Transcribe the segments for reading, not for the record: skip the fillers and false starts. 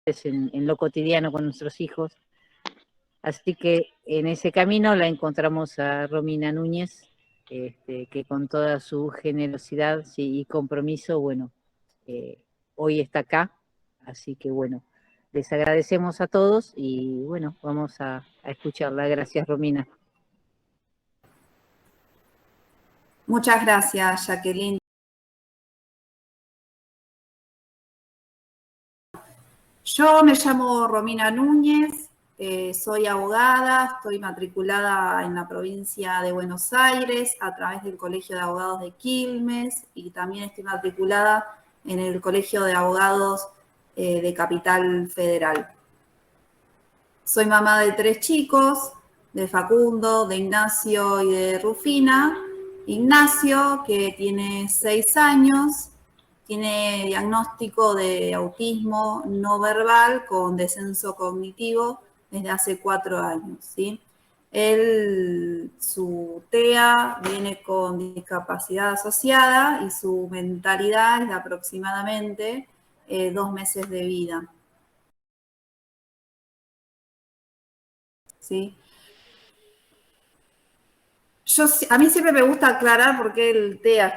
en lo cotidiano con nuestros hijos. Así que en ese camino la encontramos a Romina Núñez, que con toda su generosidad, sí, y compromiso, bueno, hoy está acá. Así que bueno, les agradecemos a todos y bueno, vamos a escucharla. Gracias, Romina. Muchas gracias, Jacqueline. Yo me llamo Romina Núñez, soy abogada, estoy matriculada en la provincia de Buenos Aires a través del Colegio de Abogados de Quilmes y también estoy matriculada en el Colegio de Abogados de Capital Federal. Soy mamá de 3 chicos, de Facundo, de Ignacio y de Rufina. Ignacio, que tiene 6 años, tiene diagnóstico de autismo no verbal con descenso cognitivo desde hace 4 años, ¿sí? Él, su TEA viene con discapacidad asociada y su mentalidad es de aproximadamente 2 meses de vida. ¿Sí? A mí siempre me gusta aclarar por qué el TEA es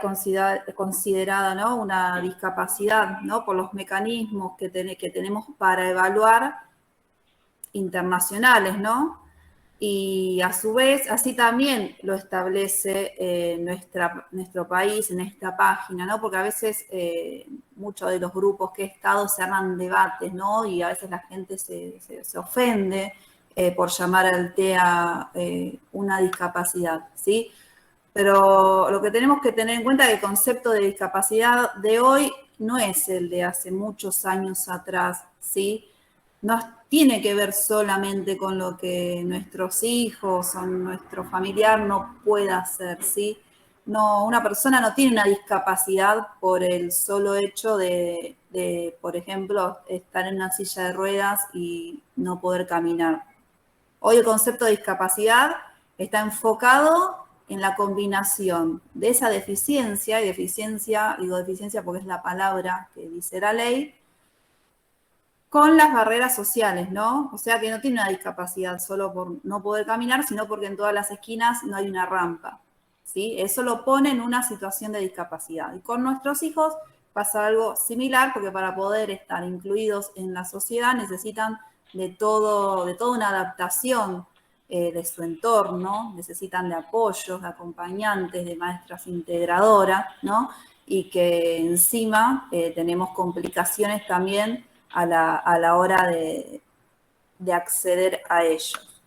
considerada, ¿no?, una discapacidad, ¿no?, por los mecanismos que tenemos para evaluar internacionales, ¿no? Y a su vez, así también lo establece nuestro país en esta página, ¿no? Porque a veces muchos de los grupos que he estado se arman debates, ¿no? Y a veces la gente se ofende por llamar al TEA una discapacidad, ¿sí? Pero lo que tenemos que tener en cuenta es que el concepto de discapacidad de hoy no es el de hace muchos años atrás, ¿sí? No tiene que ver solamente con lo que nuestros hijos o nuestro familiar no pueda hacer, ¿sí? No, una persona no tiene una discapacidad por el solo hecho de, por ejemplo, estar en una silla de ruedas y no poder caminar. Hoy el concepto de discapacidad está enfocado en la combinación de esa deficiencia, y deficiencia, digo deficiencia porque es la palabra que dice la ley, con las barreras sociales, ¿no? O sea que no tiene una discapacidad solo por no poder caminar, sino porque en todas las esquinas no hay una rampa, ¿sí? Eso lo pone en una situación de discapacidad. Y con nuestros hijos pasa algo similar, porque para poder estar incluidos en la sociedad necesitan de toda una adaptación de su entorno, necesitan de apoyos, de acompañantes, de maestras integradoras, ¿no? Y que encima tenemos complicaciones también a la hora de acceder a ellos.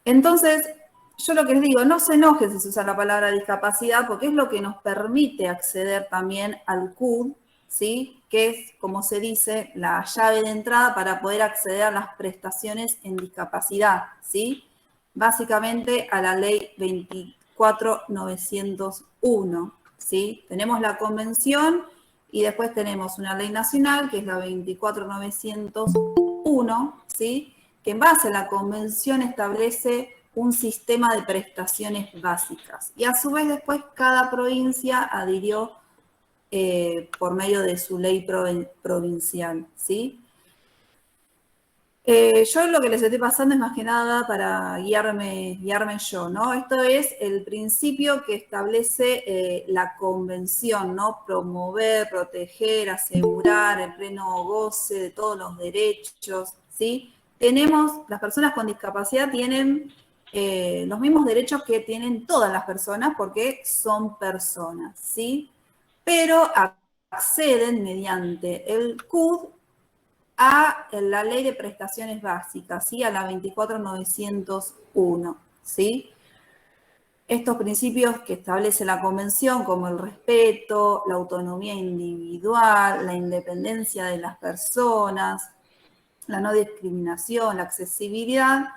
Entonces, yo lo que les digo, no se enojen si se usa la palabra discapacidad, porque es lo que nos permite acceder también al CUD, ¿sí? Que es, como se dice, la llave de entrada para poder acceder a las prestaciones en discapacidad, ¿sí? Básicamente a la ley 24.901, ¿sí? Tenemos la convención y después tenemos una ley nacional, que es la 24.901, ¿sí? Que en base a la convención establece un sistema de prestaciones básicas. Y a su vez después cada provincia adhirió por medio de su ley provincial, ¿sí? Yo lo que les estoy pasando es más que nada para guiarme yo, ¿no? Esto es el principio que establece la convención, ¿no? Promover, proteger, asegurar el pleno goce de todos los derechos, ¿sí? Las personas con discapacidad tienen los mismos derechos que tienen todas las personas porque son personas, ¿sí? Pero acceden mediante el CUD a la ley de prestaciones básicas, ¿sí? A la 24.901, ¿sí? Estos principios que establece la Convención, como el respeto, la autonomía individual, la independencia de las personas, la no discriminación, la accesibilidad,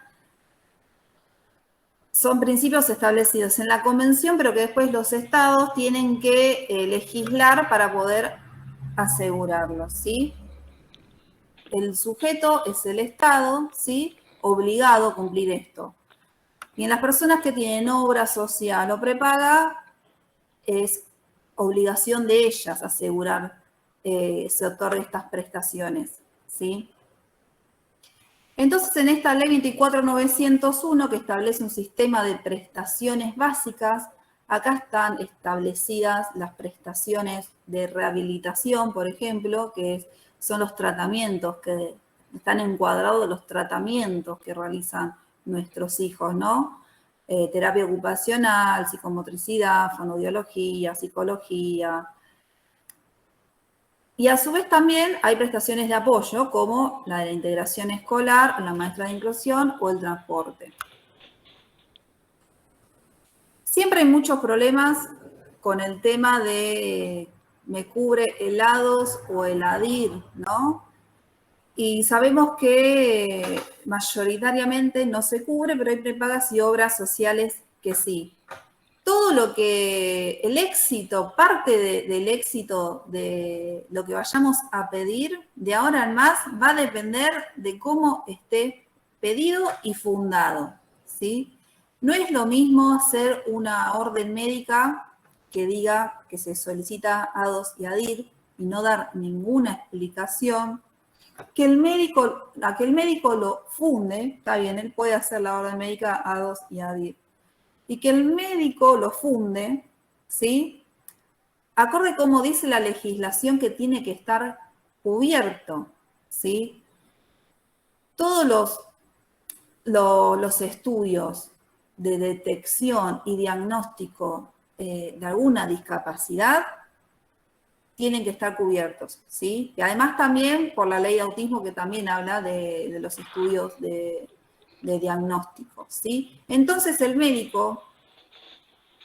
son principios establecidos en la Convención, pero que después los estados tienen que legislar para poder asegurarlos, ¿sí? El sujeto es el Estado, ¿sí? Obligado a cumplir esto. Y en las personas que tienen obra social o prepaga, es obligación de ellas asegurar se otorgue estas prestaciones, ¿sí? Entonces, en esta ley 24.901, que establece un sistema de prestaciones básicas, acá están establecidas las prestaciones de rehabilitación, por ejemplo, que son los tratamientos que están encuadrados, los tratamientos que realizan nuestros hijos, ¿no? Terapia ocupacional, psicomotricidad, fonoaudiología, psicología. Y a su vez también hay prestaciones de apoyo, como la de la integración escolar, la maestra de inclusión o el transporte. Siempre hay muchos problemas con el tema de me cubre helados o heladir, ¿no? Y sabemos que mayoritariamente no se cubre, pero hay prepagas y obras sociales que sí. Todo lo que el éxito, parte del éxito de lo que vayamos a pedir, de ahora en más, va a depender de cómo esté pedido y fundado, ¿sí? No es lo mismo hacer una orden médica que diga que se solicita A2 y ADIR y no dar ninguna explicación, que el médico lo funde, está bien, él puede hacer la orden médica A2 y ADIR, y que el médico lo funde, ¿sí? Acorde como dice la legislación que tiene que estar cubierto, ¿sí? Todos los estudios de detección y diagnóstico de alguna discapacidad tienen que estar cubiertos, ¿sí? Y además también por la ley de autismo que también habla de los estudios de diagnóstico, ¿sí? Entonces el médico,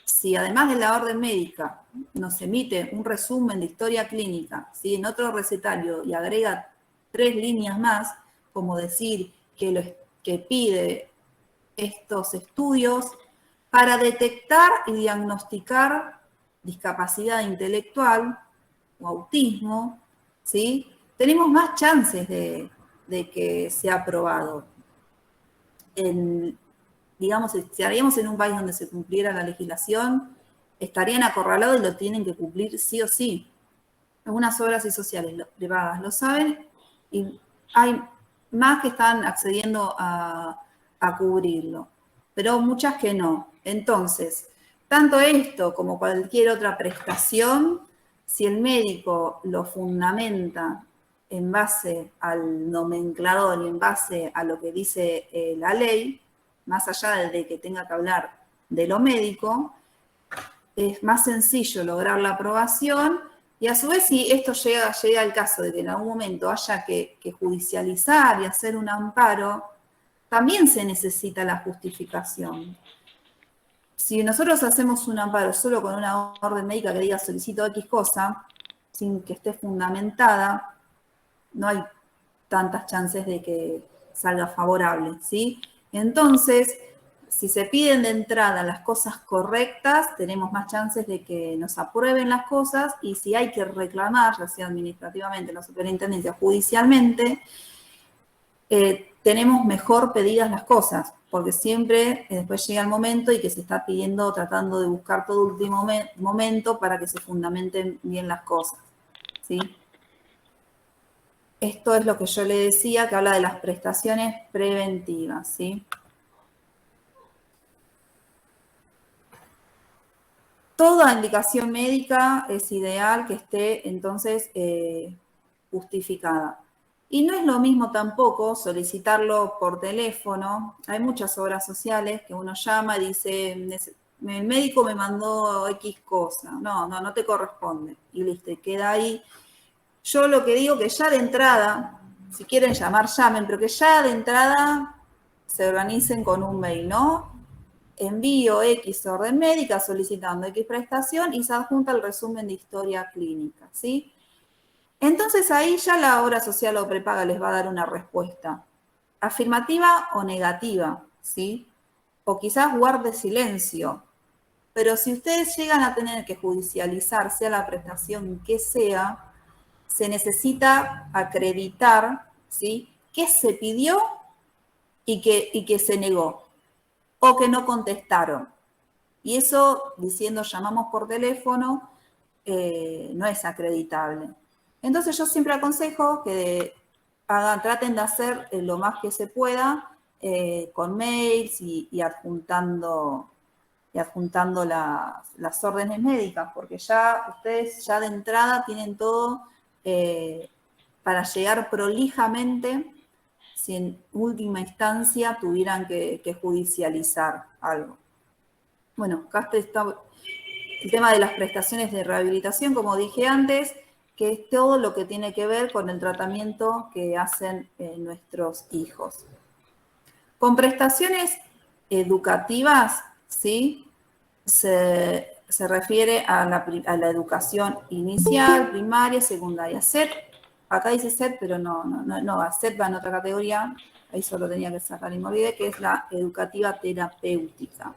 si además de la orden médica nos emite un resumen de historia clínica, ¿sí? En otro recetario y agrega 3 líneas más, como decir que pide estos estudios para detectar y diagnosticar discapacidad intelectual o autismo, ¿sí? Tenemos más chances de que sea aprobado. Digamos, si estaríamos en un país donde se cumpliera la legislación, estarían acorralados y lo tienen que cumplir sí o sí. Algunas obras y sociales privadas lo saben y hay más que están accediendo a cubrirlo, pero muchas que no. Entonces, tanto esto como cualquier otra prestación, si el médico lo fundamenta en base al nomenclador y en base a lo que dice la ley, más allá de que tenga que hablar de lo médico, es más sencillo lograr la aprobación y a su vez si esto llega al caso de que en algún momento haya que judicializar y hacer un amparo, también se necesita la justificación. Si nosotros hacemos un amparo solo con una orden médica que diga solicito X cosa, sin que esté fundamentada, no hay tantas chances de que salga favorable, ¿sí? Entonces, si se piden de entrada las cosas correctas, tenemos más chances de que nos aprueben las cosas y si hay que reclamar, ya sea administrativamente, en la superintendencia, judicialmente, tenemos mejor pedidas las cosas, porque siempre después llega el momento y que se está pidiendo, tratando de buscar todo último momento para que se fundamenten bien las cosas, ¿sí? Esto es lo que yo le decía, que habla de las prestaciones preventivas, ¿sí? Toda indicación médica es ideal que esté entonces justificada. Y no es lo mismo tampoco solicitarlo por teléfono. Hay muchas obras sociales que uno llama y dice, el médico me mandó X cosa. No te corresponde. Y listo, y queda ahí. Yo lo que digo que ya de entrada, si quieren llamar, llamen, pero que ya de entrada se organicen con un mail, ¿no? Envío X orden médica solicitando X prestación y se adjunta el resumen de historia clínica, ¿sí? Entonces ahí ya la obra social o prepaga les va a dar una respuesta, afirmativa o negativa, ¿sí? O quizás guarde silencio. Pero si ustedes llegan a tener que judicializar, sea la prestación que sea, se necesita acreditar, ¿sí? Qué se pidió y que se negó, o que no contestaron. Y eso, diciendo llamamos por teléfono, no es acreditable. Entonces yo siempre aconsejo que traten de hacer lo más que se pueda con mails y adjuntando las órdenes médicas, porque ya ustedes ya de entrada tienen todo para llegar prolijamente si en última instancia tuvieran que judicializar algo. Bueno, acá está el tema de las prestaciones de rehabilitación, como dije antes, que es todo lo que tiene que ver con el tratamiento que hacen nuestros hijos. Con prestaciones educativas, ¿sí? Se refiere a la educación inicial, primaria, secundaria. SET, acá dice SET, pero no, SET va en otra categoría, ahí solo tenía que sacar y me olvidé, que es la educativa terapéutica.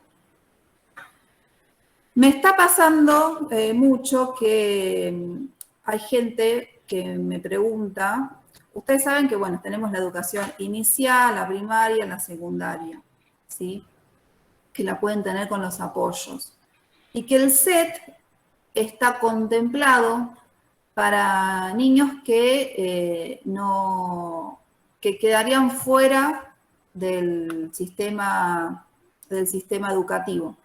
Me está pasando mucho que hay gente que me pregunta, ustedes saben que, bueno, tenemos la educación inicial, la primaria, la secundaria, ¿sí? Que la pueden tener con los apoyos. Y que el SET está contemplado para niños que que quedarían fuera del sistema educativo.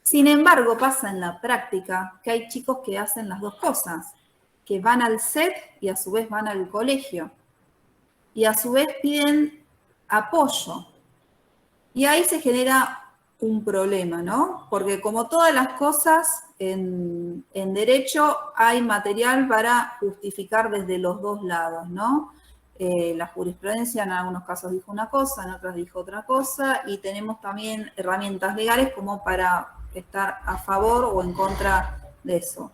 Sin embargo, pasa en la práctica que hay chicos que hacen las dos cosas, que van al SET y a su vez van al colegio. Y a su vez piden apoyo. Y ahí se genera un problema, ¿no? Porque como todas las cosas en derecho hay material para justificar desde los dos lados, ¿no? La jurisprudencia en algunos casos dijo una cosa, en otros dijo otra cosa, y tenemos también herramientas legales como para estar a favor o en contra de eso.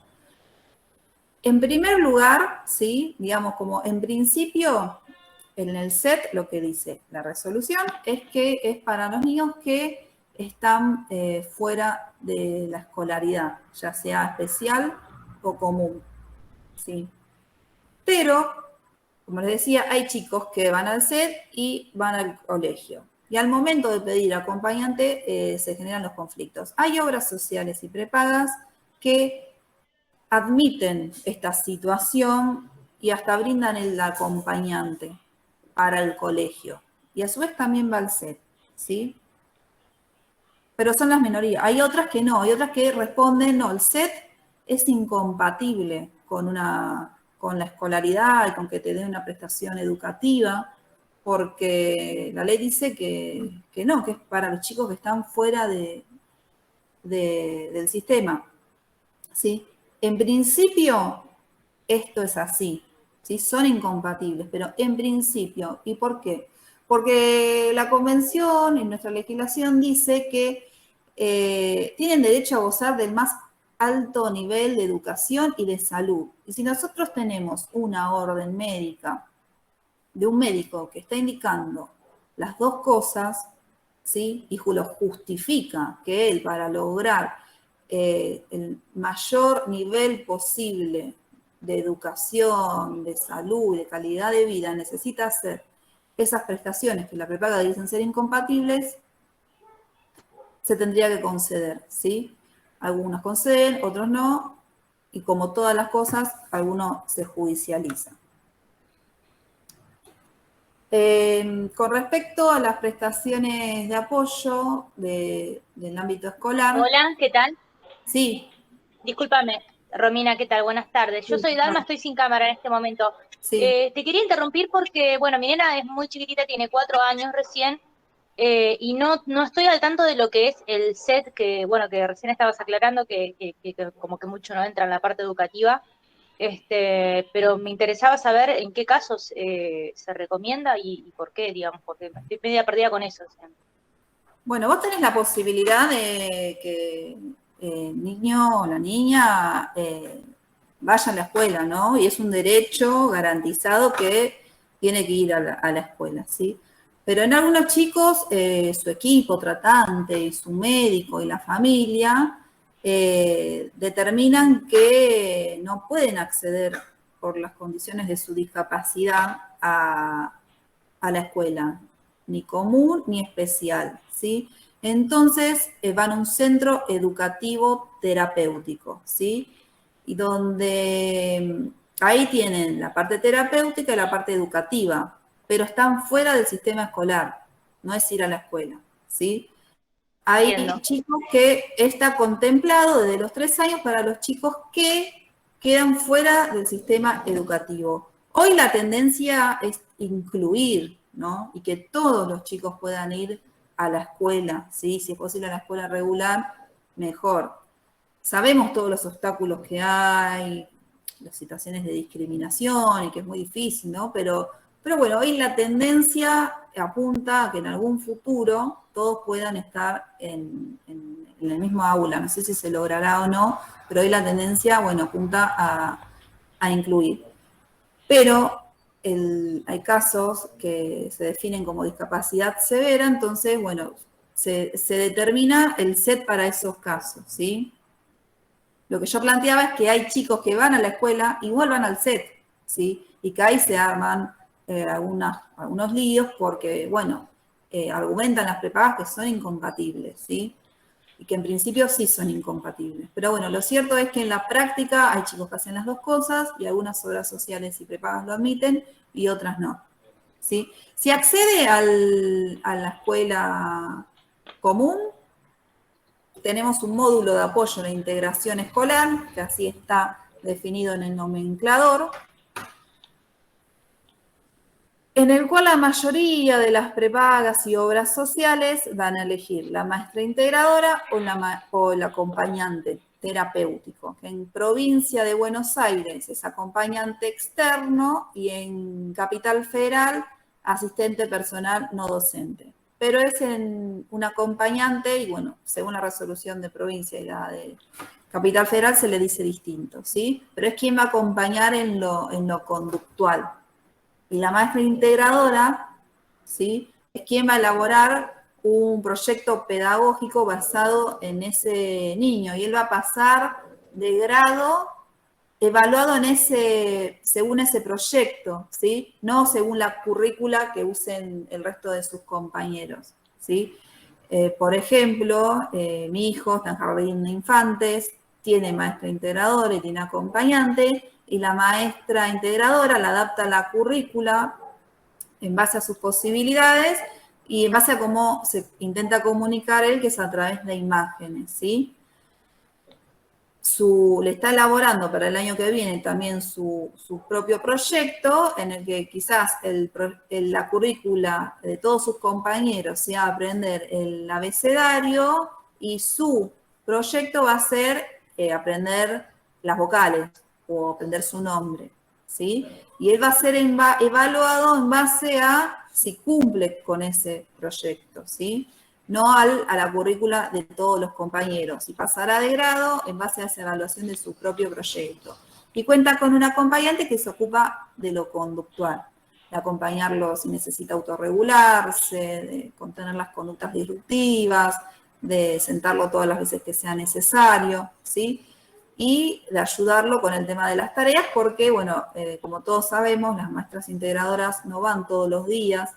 En primer lugar, ¿sí? Digamos como en principio, en el SET lo que dice la resolución es que es para los niños que están fuera de la escolaridad, ya sea especial o común, ¿sí? Pero, como les decía, hay chicos que van al SET y van al colegio. Y al momento de pedir acompañante se generan los conflictos. Hay obras sociales y prepagas que admiten esta situación y hasta brindan el acompañante para el colegio. Y a su vez también va al SET, ¿sí? Pero son las minorías. Hay otras que no, hay otras que responden, no, el SET es incompatible con la escolaridad y con que te den una prestación educativa, porque la ley dice que no, que es para los chicos que están fuera del sistema, ¿sí? En principio, esto es así, ¿sí? Son incompatibles, pero en principio, ¿y por qué? Porque la convención y nuestra legislación dice que tienen derecho a gozar del más alto nivel de educación y de salud. Y si nosotros tenemos una orden médica de un médico que está indicando las dos cosas, ¿sí? Y lo justifica que él para lograr el mayor nivel posible de educación, de salud, de calidad de vida, necesita hacer esas prestaciones que la prepaga dicen ser incompatibles, se tendría que conceder, ¿sí? Algunos conceden, otros no, y como todas las cosas, algunos se judicializan. Con respecto a las prestaciones de apoyo del ámbito escolar. Hola, ¿qué tal? Sí. Discúlpame, Romina, ¿qué tal? Buenas tardes. Yo soy Dalma, estoy sin cámara en este momento. Sí. Te quería interrumpir porque, bueno, mi nena es muy chiquitita, tiene 4 años recién, y no estoy al tanto de lo que es el SET, que, bueno, que recién estabas aclarando que como que mucho no entra en la parte educativa. Pero me interesaba saber en qué casos se recomienda y por qué, digamos, porque estoy media perdida con eso. O sea. Bueno, vos tenés la posibilidad de que el niño o la niña vaya a la escuela, ¿no? Y es un derecho garantizado que tiene que ir a la escuela, ¿sí? Pero en algunos chicos, su equipo tratante y su médico y la familia determinan que no pueden acceder por las condiciones de su discapacidad a la escuela, ni común ni especial, ¿sí? Entonces van a un centro educativo terapéutico, ¿sí? y donde ahí tienen la parte terapéutica y la parte educativa, pero están fuera del sistema escolar, no es ir a la escuela, ¿sí? Hay chicos que está contemplado desde los 3 años para los chicos que quedan fuera del sistema educativo. Hoy la tendencia es incluir, ¿no? Y que todos los chicos puedan ir a la escuela, ¿sí? Si es posible a la escuela regular, mejor. Sabemos todos los obstáculos que hay, las situaciones de discriminación y que es muy difícil, ¿no? Pero bueno, hoy la tendencia apunta a que en algún futuro todos puedan estar en el mismo aula. No sé si se logrará o no, pero hoy la tendencia, bueno, apunta a incluir. Pero hay casos que se definen como discapacidad severa, entonces, bueno, se determina el set para esos casos, ¿sí? Lo que yo planteaba es que hay chicos que van a la escuela y vuelvan al set, ¿sí? Y que ahí se arman algunos líos porque, bueno, argumentan las prepagas que son incompatibles, ¿sí? Y que en principio sí son incompatibles. Pero bueno, lo cierto es que en la práctica hay chicos que hacen las dos cosas y algunas obras sociales y prepagas lo admiten y otras no, ¿sí? Si accede a la escuela común, tenemos un módulo de apoyo a la integración escolar, que así está definido en el nomenclador, en el cual la mayoría de las prepagas y obras sociales van a elegir la maestra integradora o el acompañante terapéutico, que en provincia de Buenos Aires es acompañante externo y en Capital Federal asistente personal no docente. Pero es en un acompañante y bueno, según la resolución de provincia y la de Capital Federal se le dice distinto, ¿sí? Pero es quien va a acompañar en lo conductual. Y la maestra integradora, ¿sí? Es quien va a elaborar un proyecto pedagógico basado en ese niño y él va a pasar de grado evaluado según ese proyecto, ¿sí? No según la currícula que usen el resto de sus compañeros, ¿sí? Por ejemplo, mi hijo está en jardín de infantes, tiene maestra integradora y tiene acompañante, y la maestra integradora la adapta a la currícula en base a sus posibilidades y en base a cómo se intenta comunicar él, que es a través de imágenes, ¿sí? Le está elaborando para el año que viene también su propio proyecto, en el que quizás la currícula de todos sus compañeros sea aprender el abecedario y su proyecto va a ser aprender las vocales o aprender su nombre, ¿sí? Y él va a ser evaluado en base a si cumple con ese proyecto, ¿sí? No a la currícula de todos los compañeros, y pasará de grado en base a esa evaluación de su propio proyecto. Y cuenta con un acompañante que se ocupa de lo conductual, de acompañarlo si necesita autorregularse, de contener las conductas disruptivas, de sentarlo todas las veces que sea necesario, ¿sí? Y de ayudarlo con el tema de las tareas, porque, bueno, como todos sabemos, las maestras integradoras no van todos los días.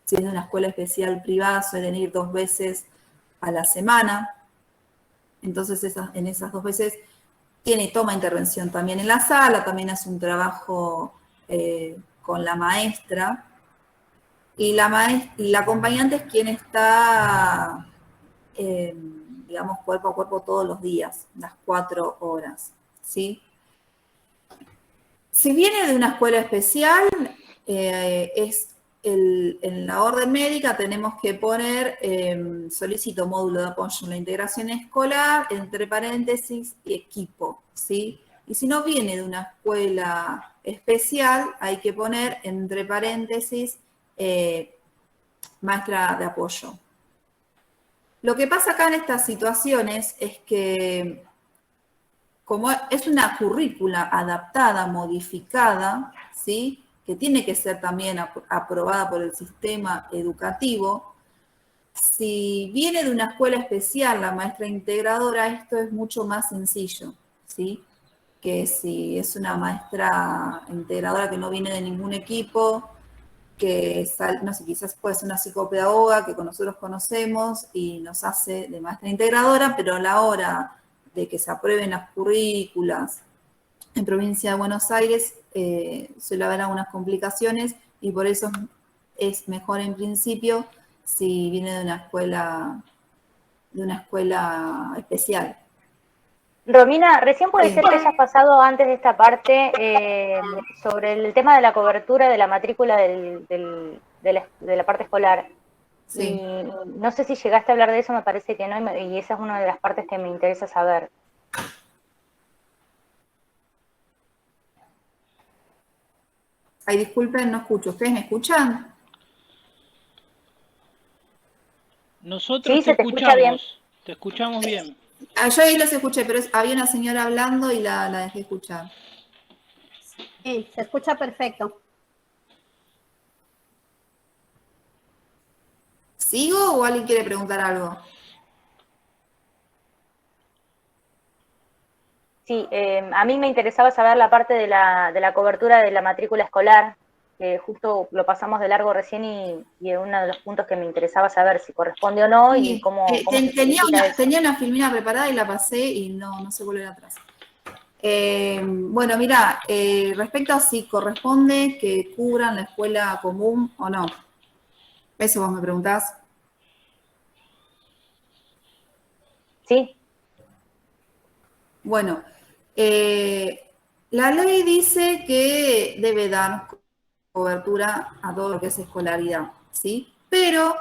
Si es de una escuela especial privada, suelen ir 2 veces a la semana. Entonces, en esas 2 veces toma intervención también en la sala, también hace un trabajo con la maestra. Y la acompañante es quien está, digamos, cuerpo a cuerpo todos los días, las 4 horas, ¿sí? Si viene de una escuela especial, en la orden médica tenemos que poner, solicito módulo de apoyo en la integración escolar, entre paréntesis, y equipo, ¿sí? Y si no viene de una escuela especial, hay que poner, entre paréntesis, maestra de apoyo. Lo que pasa acá en estas situaciones es que, como es una currícula adaptada, modificada, ¿sí? Que tiene que ser también aprobada por el sistema educativo, si viene de una escuela especial la maestra integradora, esto es mucho más sencillo, ¿sí? Que si es una maestra integradora que no viene de ningún equipo, no sé, quizás puede ser una psicopedagoga que nosotros conocemos y nos hace de maestra integradora, pero a la hora de que se aprueben las currículas en provincia de Buenos Aires, suele haber algunas complicaciones y por eso es mejor en principio si viene de una escuela especial. Romina, recién puede ser que hayas pasado antes de esta parte sobre el tema de la cobertura de la matrícula de la parte escolar. Sí. Y no sé si llegaste a hablar de eso, me parece que no, y esa es una de las partes que me interesa saber. Ay, disculpen, no escucho. ¿Ustedes me escuchan? Nosotros Sí, se te escucha bien. Te escuchamos bien. Yo ahí los escuché, pero había una señora hablando y la dejé escuchar. Sí, se escucha perfecto. ¿Sigo o alguien quiere preguntar algo? Sí, a mí me interesaba saber la parte de la cobertura de la matrícula escolar, que justo lo pasamos de largo recién y es uno de los puntos que me interesaba saber si corresponde o no y cómo se solicita eso. Tenía una filmina preparada y la pasé y no se volvió atrás. Bueno, mira, respecto a si corresponde que cubran la escuela común o no. Eso vos me preguntás. Sí. Bueno, la ley dice que debe dar cobertura a todo lo que es escolaridad, ¿sí? Pero,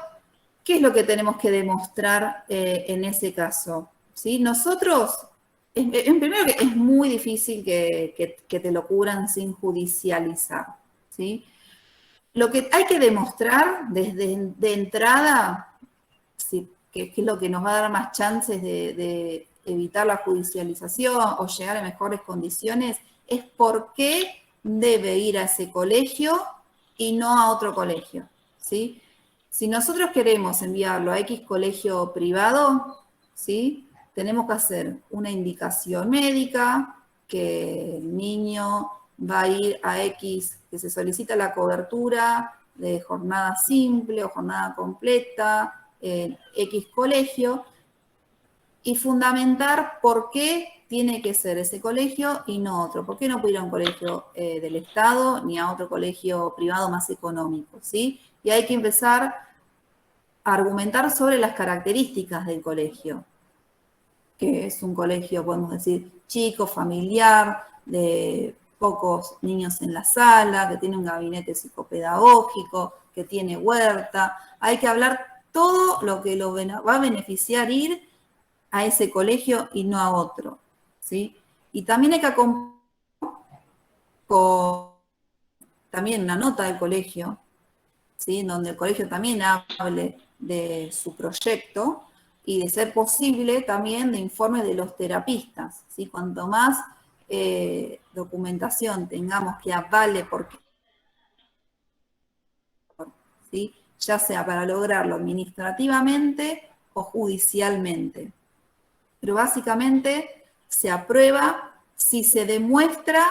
¿qué es lo que tenemos que demostrar en ese caso? ¿Sí? Nosotros, en primero que es muy difícil que te lo cubran sin judicializar, ¿sí? Lo que hay que demostrar de entrada, ¿sí? que es lo que nos va a dar más chances de evitar la judicialización o llegar a mejores condiciones, es por qué debe ir a ese colegio y no a otro colegio, ¿sí? Si nosotros queremos enviarlo a X colegio privado, ¿sí? Tenemos que hacer una indicación médica, que el niño va a ir a X, que se solicita la cobertura de jornada simple o jornada completa, en X colegio, y fundamentar por qué tiene que ser ese colegio y no otro. ¿Por qué no puede ir a un colegio del Estado ni a otro colegio privado más económico? ¿Sí? Y hay que empezar a argumentar sobre las características del colegio, que es un colegio, podemos decir, chico, familiar, de pocos niños en la sala, que tiene un gabinete psicopedagógico, que tiene huerta. Hay que hablar todo lo que lo va a beneficiar ir a ese colegio y no a otro, ¿sí? Y también hay que acompañar con también una nota del colegio, ¿sí? Donde el colegio también hable de su proyecto y de ser posible también de informes de los terapistas, ¿sí? Cuanto más documentación tengamos que avale porque, ¿sí? Ya sea para lograrlo administrativamente o judicialmente. Pero básicamente se aprueba si se demuestra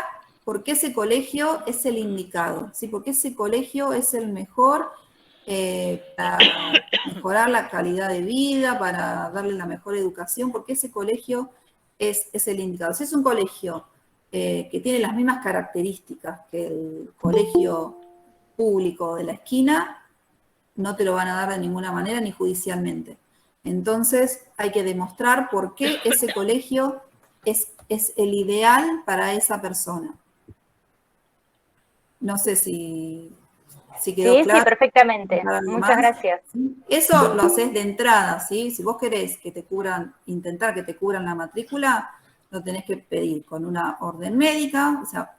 por qué ese colegio es el indicado, ¿sí? Por qué ese colegio es el mejor para mejorar la calidad de vida, para darle la mejor educación, porque ese colegio es el indicado. Si es un colegio que tiene las mismas características que el colegio público de la esquina, no te lo van a dar de ninguna manera ni judicialmente. Entonces hay que demostrar por qué ese colegio es el ideal para esa persona. No sé si quedó claro. Sí, perfectamente. Muchas gracias. Eso lo haces de entrada, ¿sí? Si vos querés que te cubran, intentar que te cubran la matrícula, lo tenés que pedir con una orden médica. O sea,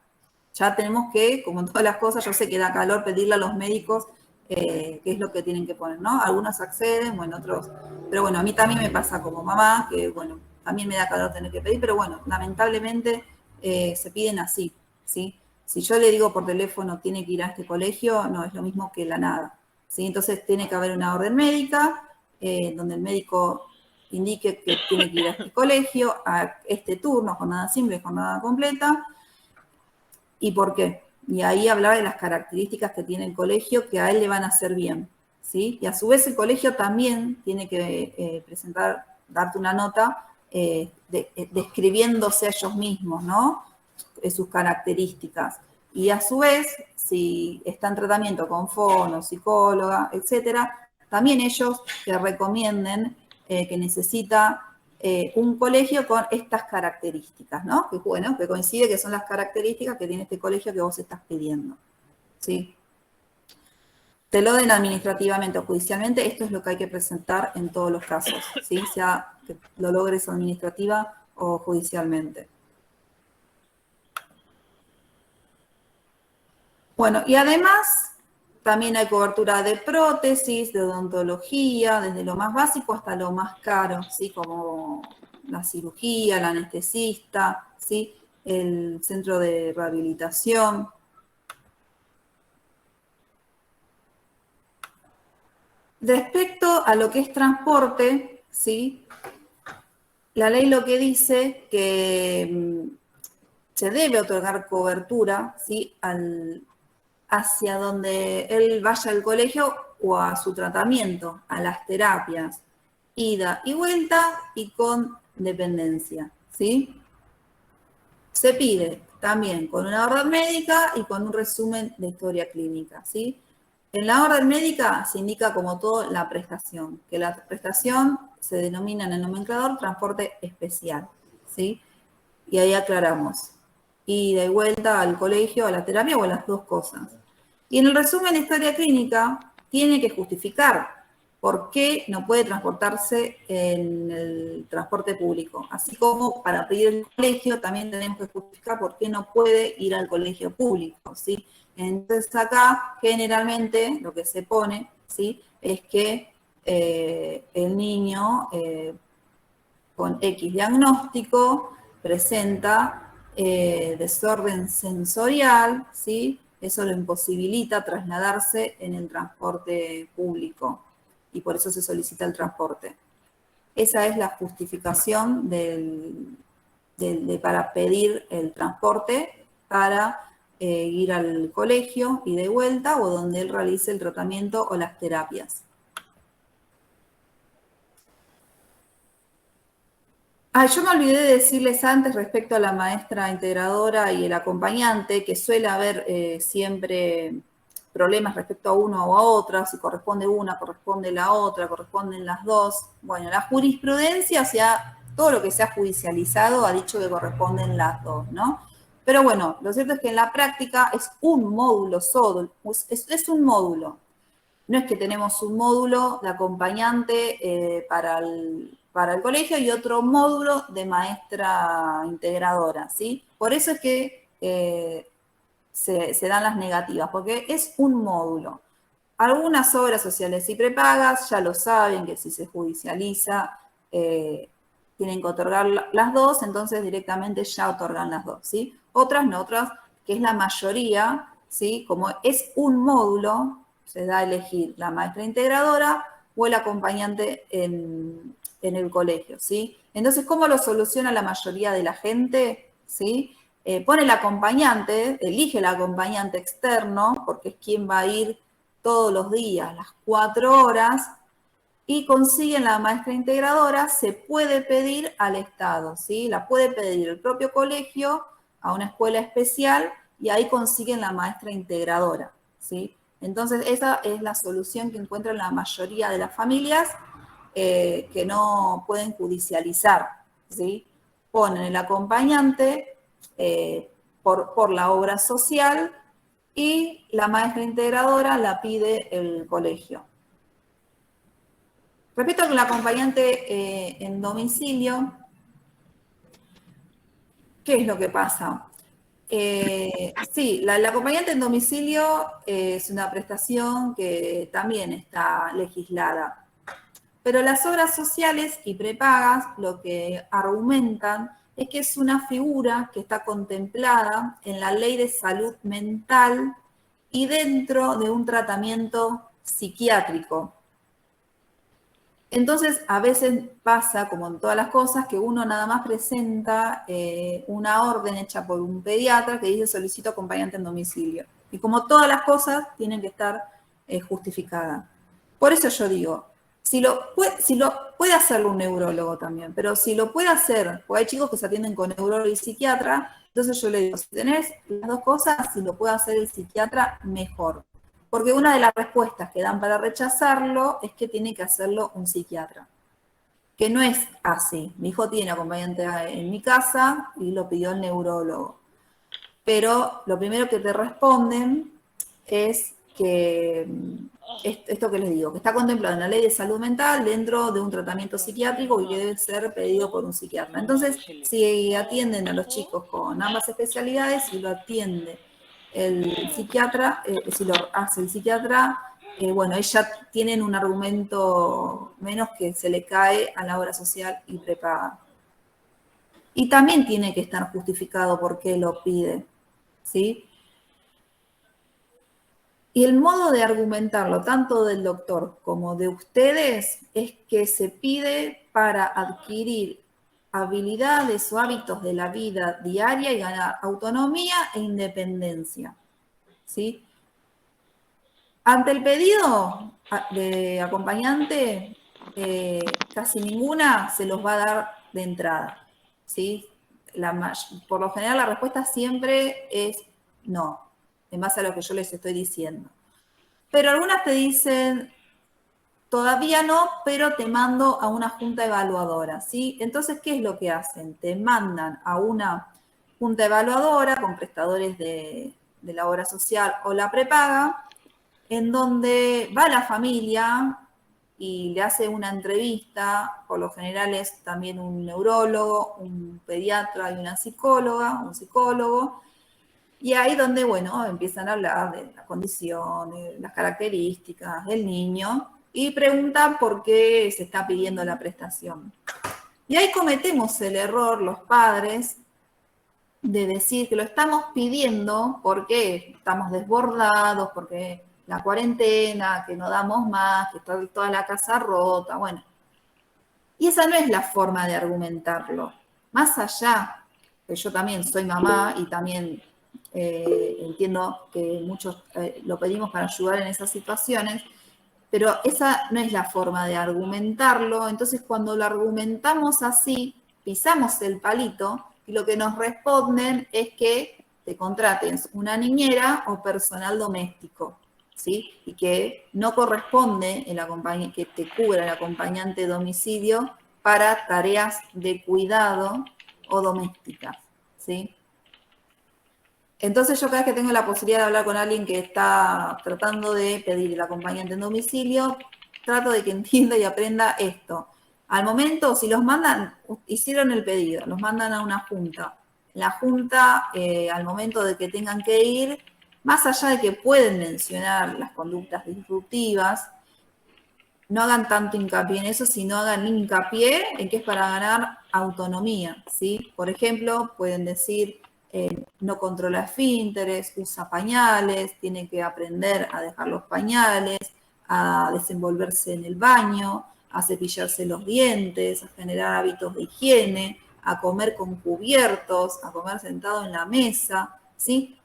ya tenemos que, como en todas las cosas, yo sé que da calor pedirle a los médicos qué es lo que tienen que poner, ¿no? Algunos acceden, bueno, otros. Pero bueno, a mí también me pasa como mamá, que bueno, también me da calor tener que pedir, pero bueno, lamentablemente se piden así, ¿sí? Si yo le digo por teléfono tiene que ir a este colegio, no es lo mismo que la nada, ¿sí? Entonces tiene que haber una orden médica donde el médico indique que tiene que ir a este colegio, a este turno, jornada simple, jornada completa, y por qué. Y ahí hablar de las características que tiene el colegio que a él le van a hacer bien, ¿sí? Y a su vez el colegio también tiene que darte una nota describiéndose a ellos mismos, ¿no? Sus características. Y a su vez, si está en tratamiento con fono, psicóloga, etcétera, también ellos que recomienden que necesita un colegio con estas características, ¿no? Que bueno, que coincide que son las características que tiene este colegio que vos estás pidiendo, ¿sí? Te lo den administrativamente o judicialmente, esto es lo que hay que presentar en todos los casos, ¿sí? Sea que lo logres administrativa o judicialmente. Bueno, y además también hay cobertura de prótesis, de odontología, desde lo más básico hasta lo más caro, ¿sí? Como la cirugía, el anestesista, ¿sí? El centro de rehabilitación. Respecto a lo que es transporte, ¿sí? La ley lo que dice que se debe otorgar cobertura, ¿sí? Hacia donde él vaya al colegio o a su tratamiento, a las terapias, ida y vuelta y con dependencia, ¿sí? Se pide también con una orden médica y con un resumen de historia clínica, ¿sí? En la orden médica se indica como todo la prestación, que la prestación se denomina en el nomenclador transporte especial, ¿sí? Y ahí aclaramos, ida y vuelta al colegio, a la terapia o a las dos cosas. Y en el resumen de historia clínica tiene que justificar por qué no puede transportarse en el transporte público. Así como para pedir el colegio también tenemos que justificar por qué no puede ir al colegio público, ¿sí? Entonces acá generalmente lo que se pone, ¿sí? Es que el niño con X diagnóstico presenta desorden sensorial, ¿sí? Eso lo imposibilita trasladarse en el transporte público y por eso se solicita el transporte. Esa es la justificación para pedir el transporte para ir al colegio y de vuelta o donde él realice el tratamiento o las terapias. Yo me olvidé de decirles antes respecto a la maestra integradora y el acompañante, que suele haber siempre problemas respecto a uno o a otra, si corresponde una, corresponde la otra, corresponden las dos. Bueno, la jurisprudencia, o sea, todo lo que se ha judicializado ha dicho que corresponden las dos, ¿no? Pero bueno, lo cierto es que en la práctica es un módulo solo, es un módulo. No es que tenemos un módulo de acompañante para el colegio y otro módulo de maestra integradora, ¿sí? Por eso es que se dan las negativas, porque es un módulo. Algunas obras sociales y prepagas ya lo saben, que si se judicializa tienen que otorgar las dos, entonces directamente ya otorgan las dos, ¿sí? Otras no, otras, que es la mayoría, ¿sí? Como es un módulo, se da a elegir la maestra integradora o el acompañante en el colegio, ¿sí? Entonces, ¿cómo lo soluciona la mayoría de la gente? ¿Sí? Pone el acompañante, elige el acompañante externo, porque es quien va a ir todos los días, las 4 horas, y consiguen la maestra integradora, se puede pedir al Estado, ¿sí? La puede pedir el propio colegio a una escuela especial y ahí consiguen la maestra integradora, ¿sí? Entonces, esa es la solución que encuentran la mayoría de las familias que no pueden judicializar, ¿sí? Ponen el acompañante por la obra social y la maestra integradora la pide el colegio. Respecto al acompañante en domicilio, ¿qué es lo que pasa? Sí, el acompañante en domicilio es una prestación que también está legislada. Pero las obras sociales y prepagas lo que argumentan es que es una figura que está contemplada en la Ley de Salud Mental y dentro de un tratamiento psiquiátrico. Entonces, a veces pasa, como en todas las cosas, que uno nada más presenta una orden hecha por un pediatra que dice solicito acompañante en domicilio. Y como todas las cosas, tienen que estar justificadas. Por eso yo digo, Si lo puede hacerlo un neurólogo también, pero si lo puede hacer, porque hay chicos que se atienden con neurólogo y psiquiatra, entonces yo le digo, si tenés las dos cosas, si lo puede hacer el psiquiatra, mejor. Porque una de las respuestas que dan para rechazarlo es que tiene que hacerlo un psiquiatra. Que no es así. Mi hijo tiene acompañante en mi casa y lo pidió el neurólogo. Pero lo primero que te responden es que esto que les digo, que está contemplado en la ley de salud mental dentro de un tratamiento psiquiátrico y que debe ser pedido por un psiquiatra. Entonces, si atienden a los chicos con ambas especialidades, si lo atiende el psiquiatra, si lo hace el psiquiatra, bueno, ellas tienen un argumento menos que se le cae a la obra social y prepaga. Y también tiene que estar justificado por qué lo pide, ¿sí? Y el modo de argumentarlo, tanto del doctor como de ustedes, es que se pide para adquirir habilidades o hábitos de la vida diaria y ganar autonomía e independencia, ¿sí? Ante el pedido de acompañante, casi ninguna se los va a dar de entrada, ¿sí? Por lo general la respuesta siempre es no, en base a lo que yo les estoy diciendo. Pero algunas te dicen, todavía no, pero te mando a una junta evaluadora, ¿sí? Entonces, ¿qué es lo que hacen? Te mandan a una junta evaluadora con prestadores de la obra social o la prepaga, en donde va la familia y le hace una entrevista, por lo general es también un neurólogo, un pediatra y una psicóloga, un psicólogo, y ahí donde, bueno, empiezan a hablar de la condición, de las características del niño, y preguntan por qué se está pidiendo la prestación. Y ahí cometemos el error los padres de decir que lo estamos pidiendo porque estamos desbordados, porque la cuarentena, que no damos más, que está toda la casa rota, bueno. Y esa no es la forma de argumentarlo. Más allá, que yo también soy mamá y también entiendo que muchos lo pedimos para ayudar en esas situaciones, pero esa no es la forma de argumentarlo. Entonces, cuando lo argumentamos así, pisamos el palito y lo que nos responden es que te contrates una niñera o personal doméstico, ¿sí? Y que no corresponde que te cubra el acompañante de domicilio para tareas de cuidado o domésticas, ¿sí? Entonces yo cada vez que tengo la posibilidad de hablar con alguien que está tratando de pedir el acompañante en domicilio, trato de que entienda y aprenda esto. Al momento, si los mandan, hicieron el pedido, los mandan a una junta. La junta, al momento de que tengan que ir, más allá de que pueden mencionar las conductas disruptivas, no hagan tanto hincapié en eso, sino hagan hincapié en que es para ganar autonomía, ¿sí? Por ejemplo, pueden decir, no controla esfínteres, usa pañales, tiene que aprender a dejar los pañales, a desenvolverse en el baño, a cepillarse los dientes, a generar hábitos de higiene, a comer con cubiertos, a comer sentado en la mesa, ¿sí?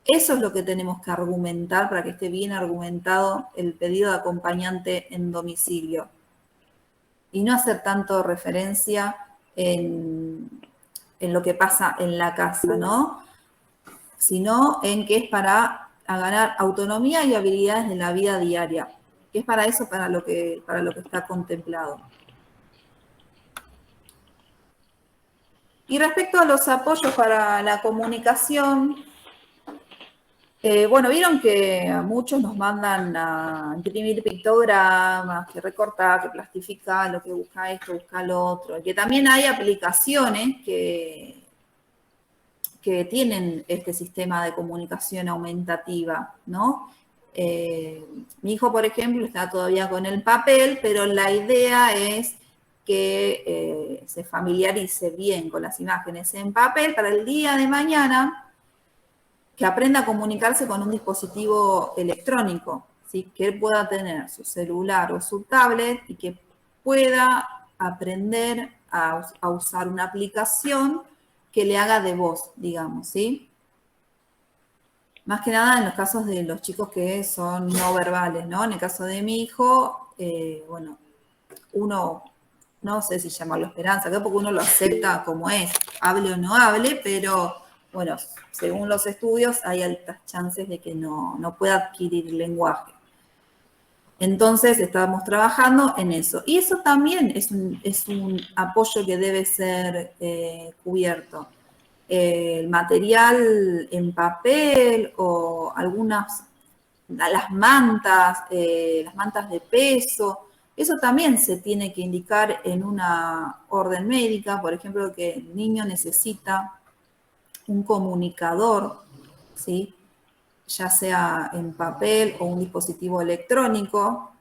Eso es lo que tenemos que argumentar para que esté bien argumentado el pedido de acompañante en domicilio. Y no hacer tanto referencia en lo que pasa en la casa, ¿no? Sino en que es para ganar autonomía y habilidades de la vida diaria, que es para eso, para lo que está contemplado. Y respecto a los apoyos para la comunicación, bueno, vieron que a muchos nos mandan a imprimir pictogramas, que recortar, que plastificar, lo que busca esto, busca lo otro. Que también hay aplicaciones que tienen este sistema de comunicación aumentativa, ¿no? Mi hijo, por ejemplo, está todavía con el papel, pero la idea es que se familiarice bien con las imágenes en papel para el día de mañana, que aprenda a comunicarse con un dispositivo electrónico, ¿sí? Que él pueda tener su celular o su tablet y que pueda aprender a usar una aplicación que le haga de voz, digamos, ¿sí? Más que nada en los casos de los chicos que son no verbales, ¿no? En el caso de mi hijo, bueno, uno, no sé si llamarlo esperanza, acá porque uno lo acepta como es, hable o no hable, pero bueno, según los estudios hay altas chances de que no pueda adquirir lenguaje. Entonces estamos trabajando en eso. Y eso también es un apoyo que debe ser cubierto. El material en papel o las mantas de peso, eso también se tiene que indicar en una orden médica, por ejemplo, que el niño necesita un comunicador, ¿sí? Ya sea en papel o un dispositivo electrónico,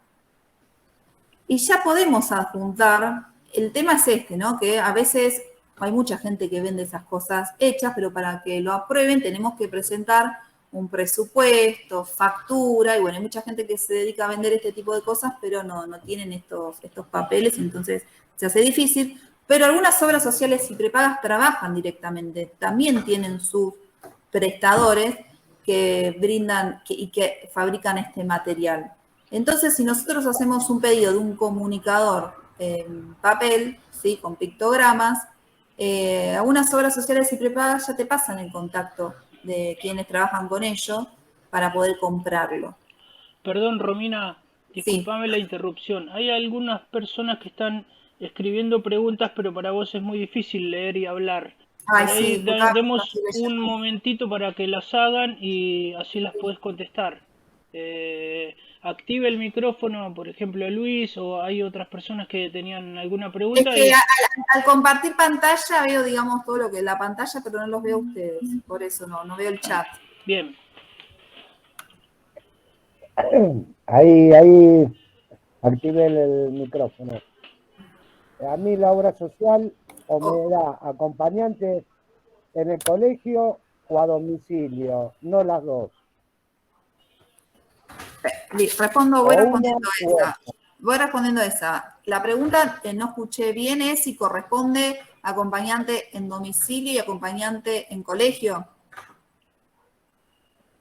y ya podemos adjuntar, el tema es este, ¿no? Que a veces hay mucha gente que vende esas cosas hechas, pero para que lo aprueben tenemos que presentar un presupuesto, factura, y bueno, hay mucha gente que se dedica a vender este tipo de cosas, pero no tienen estos papeles, entonces se hace difícil. Pero algunas obras sociales y prepagas trabajan directamente, también tienen sus prestadores que brindan y que fabrican este material. Entonces, si nosotros hacemos un pedido de un comunicador en papel, ¿sí? Con pictogramas, algunas obras sociales y prepagas ya te pasan el contacto de quienes trabajan con ello para poder comprarlo. Perdón, Romina, Sí. discúlpame la interrupción. Hay algunas personas que están escribiendo preguntas, pero para vos es muy difícil leer y hablar. Ay, Por sí, ahí disculpame, no demos estoy un leyendo. momentito para que las hagan y así las podés contestar. Active el micrófono, por ejemplo, Luis, o hay otras personas que tenían alguna Es pregunta. que al compartir pantalla veo, digamos, todo lo que es la pantalla, pero no los veo a ustedes. Por eso no veo el chat. Bien. Ahí active el micrófono. A mí la obra social o me da acompañante en el colegio o a domicilio, no las dos. Voy respondiendo esa. Voy respondiendo esa. La pregunta que no escuché bien es si corresponde acompañante en domicilio y acompañante en colegio.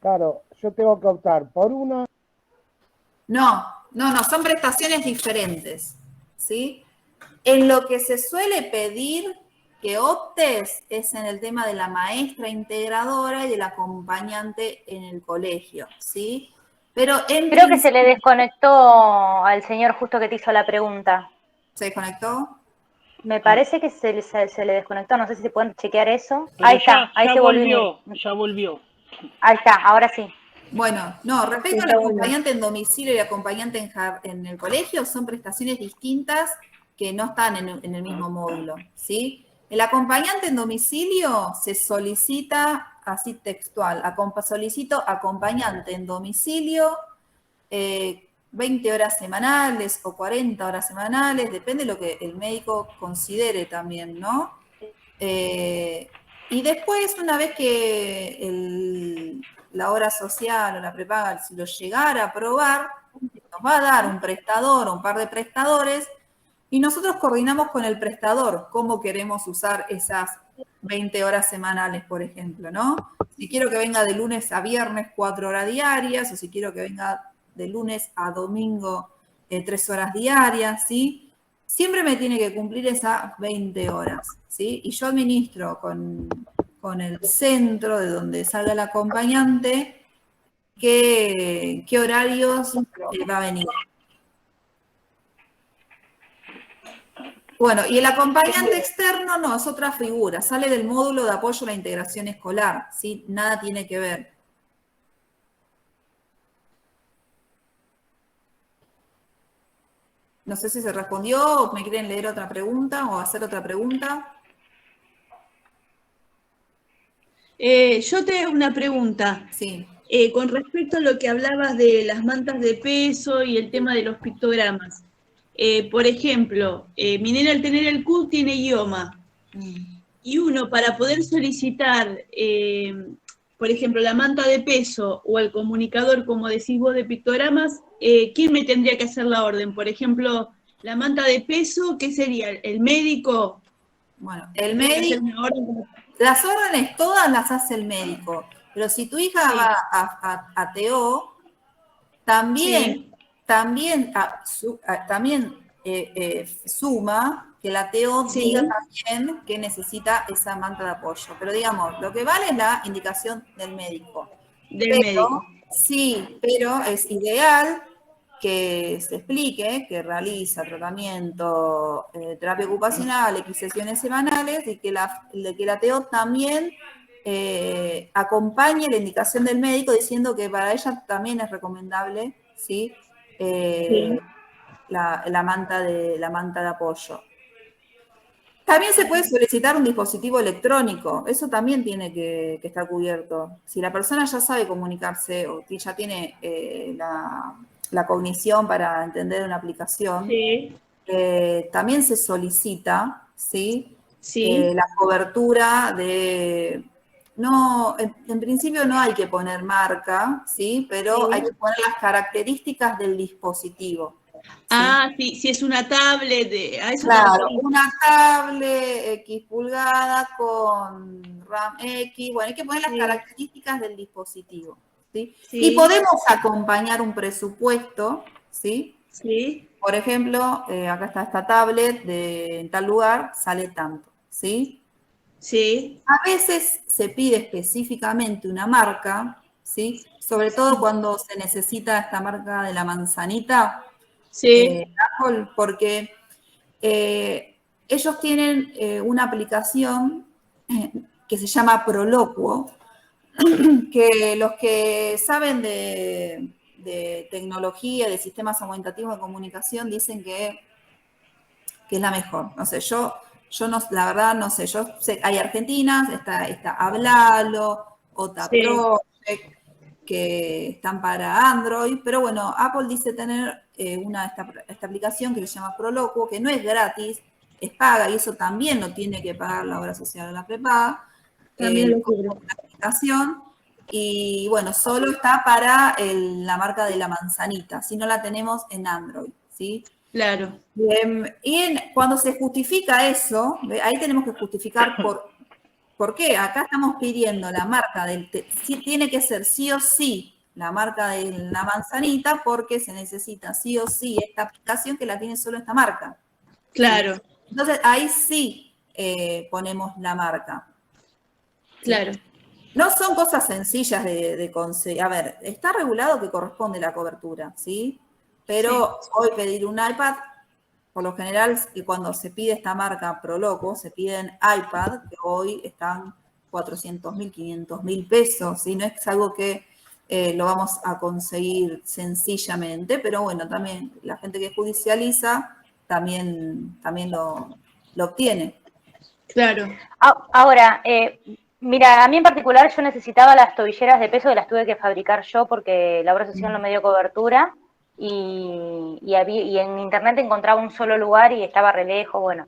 Claro, yo tengo que optar por una. No, son prestaciones diferentes, ¿sí? En lo que se suele pedir que optes es en el tema de la maestra integradora y del acompañante en el colegio, ¿sí? Pero creo que se le desconectó al señor justo que te hizo la pregunta. ¿Se desconectó? Me parece que se le desconectó, no sé si se pueden chequear eso. Pero Ahí está, ahí se volvió. Ya volvió. Ahí está, ahora sí. Bueno, no, respecto al acompañante en domicilio y acompañante en el colegio, son prestaciones distintas que no están en el mismo módulo, ¿sí? El acompañante en domicilio se solicita así textual, solicito acompañante en domicilio, 20 horas semanales o 40 horas semanales, depende de lo que el médico considere también, ¿no? Y después, una vez que la obra social o la prepaga, si lo llegara a aprobar, nos va a dar un prestador o un par de prestadores y nosotros coordinamos con el prestador cómo queremos usar esas 20 horas semanales, por ejemplo, ¿no? Si quiero que venga de lunes a viernes 4 horas diarias o si quiero que venga de lunes a domingo 3 horas diarias, ¿sí? Siempre me tiene que cumplir esas 20 horas, ¿sí? Y yo administro con el centro de donde salga el acompañante qué horarios va a venir. Bueno, y el acompañante externo no, es otra figura, sale del módulo de apoyo a la integración escolar, ¿sí? Nada tiene que ver. No sé si se respondió o me quieren leer otra pregunta o hacer otra pregunta. Yo te hago una pregunta. Sí. Con respecto a lo que hablabas de las mantas de peso y el tema de los pictogramas. Por ejemplo, mi nena al tener el CUD tiene idioma. Y uno para poder solicitar, por ejemplo, la manta de peso o el comunicador, como decís vos, de pictogramas, ¿quién me tendría que hacer la orden? Por ejemplo, la manta de peso, ¿qué sería? ¿El médico? Bueno, el médico... Las órdenes todas las hace el médico, pero si tu hija va a TO, también suma que la TO Sí. diga también que necesita esa manta de apoyo. Pero digamos, lo que vale es la indicación del médico. Del médico. Sí, pero es ideal que se explique que realiza tratamiento, terapia ocupacional, X sesiones semanales y que la TO también acompañe la indicación del médico diciendo que para ella también es recomendable, ¿sí? Sí. La manta de apoyo. También se puede solicitar un dispositivo electrónico, eso también tiene que estar cubierto. Si la persona ya sabe comunicarse o ya tiene la cognición para entender una aplicación, Sí. también se solicita, ¿sí? Sí. La cobertura de... No, en principio no hay que poner marca, ¿sí? Pero Sí. hay que poner las características del dispositivo. ¿Sí? Ah, sí, si es una tablet, a eso te Claro, referís. una tablet X pulgada con RAM X, bueno, hay que poner las Sí. características del dispositivo, ¿sí? Sí. Y podemos acompañar un presupuesto, ¿sí? Sí. Por ejemplo, acá está esta tablet en tal lugar, sale tanto, ¿sí? Sí. A veces se pide específicamente una marca, ¿sí? Sobre todo cuando se necesita esta marca de la manzanita, Sí. Apple, porque ellos tienen una aplicación que se llama Proloquo, que los que saben de tecnología, de sistemas aumentativos de comunicación, dicen que es la mejor. No sé, yo no, la verdad no sé, yo sé, hay argentinas, está Hablalo, Ota Sí. Project, que están para Android, pero bueno, Apple dice tener esta aplicación que se llama Proloquo, que no es gratis, es paga, y eso también lo tiene que pagar la obra social o la prepaga, También lo como cubre. una aplicación, y bueno, solo está para la marca de la manzanita, si no la tenemos en Android, ¿sí? Claro. Y cuando se justifica eso, ahí tenemos que justificar por qué. Acá estamos pidiendo la marca sí, tiene que ser sí o sí la marca de la manzanita porque se necesita sí o sí esta aplicación que la tiene solo esta marca. Claro. ¿Sí? Entonces ahí sí ponemos la marca. ¿Sí? Claro. No son cosas sencillas de conseguir. A ver, está regulado que corresponde la cobertura, ¿sí? Pero hoy pedir un iPad, por lo general, que cuando se pide esta marca Proloquo, se piden iPad, que hoy están 400.000, 500.000 pesos, ¿sí? No es algo que lo vamos a conseguir sencillamente, pero bueno, también la gente que judicializa también lo obtiene. Claro. Ahora, mira, a mí en particular yo necesitaba las tobilleras de peso que las tuve que fabricar yo porque la obra social no me dio cobertura y en internet encontraba un solo lugar y estaba re lejos, bueno,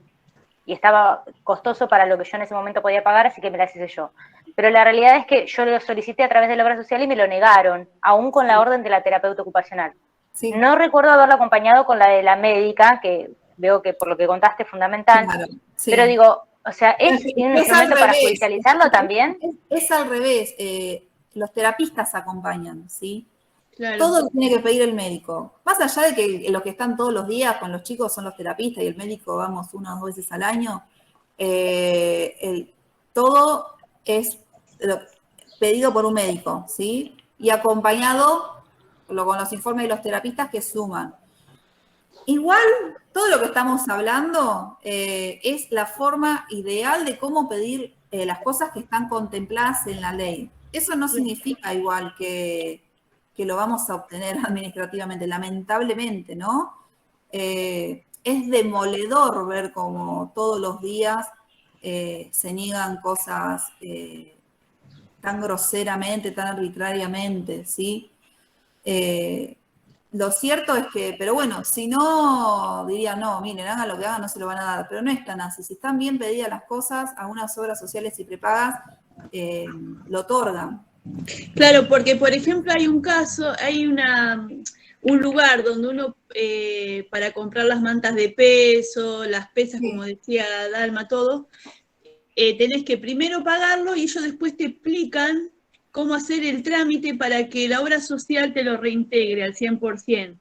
y estaba costoso para lo que yo en ese momento podía pagar, así que me las hice yo. Pero la realidad es que yo lo solicité a través de la obra social y me lo negaron, aún con la orden de la terapeuta ocupacional. Sí. No recuerdo haberlo acompañado con la de la médica, que veo que por lo que contaste es fundamental, Claro, sí. pero digo, o sea, ¿es un al instrumento para revés. judicializarlo también? Es al revés. Los terapistas acompañan, ¿sí? Claro. Todo lo tiene que pedir el médico. Más allá de que los que están todos los días con los chicos son los terapistas y el médico vamos 1 o 2 veces al año, todo es pedido por un médico, ¿sí? Y acompañado con los informes de los terapistas que suman. Igual, todo lo que estamos hablando es la forma ideal de cómo pedir las cosas que están contempladas en la ley. Eso no significa igual que lo vamos a obtener administrativamente, lamentablemente, ¿no? Es demoledor ver cómo todos los días se niegan cosas tan groseramente, tan arbitrariamente, ¿sí? Lo cierto es que, pero bueno, si no, diría, no, miren, hagan lo que hagan, no se lo van a dar, pero no es tan así. Si están bien pedidas las cosas, algunas obras sociales y prepagas lo otorgan. Claro, porque por ejemplo hay un caso, hay un lugar donde uno, para comprar las mantas de peso, las pesas, como decía Dalma, todo, tenés que primero pagarlo y ellos después te explican cómo hacer el trámite para que la obra social te lo reintegre al 100%.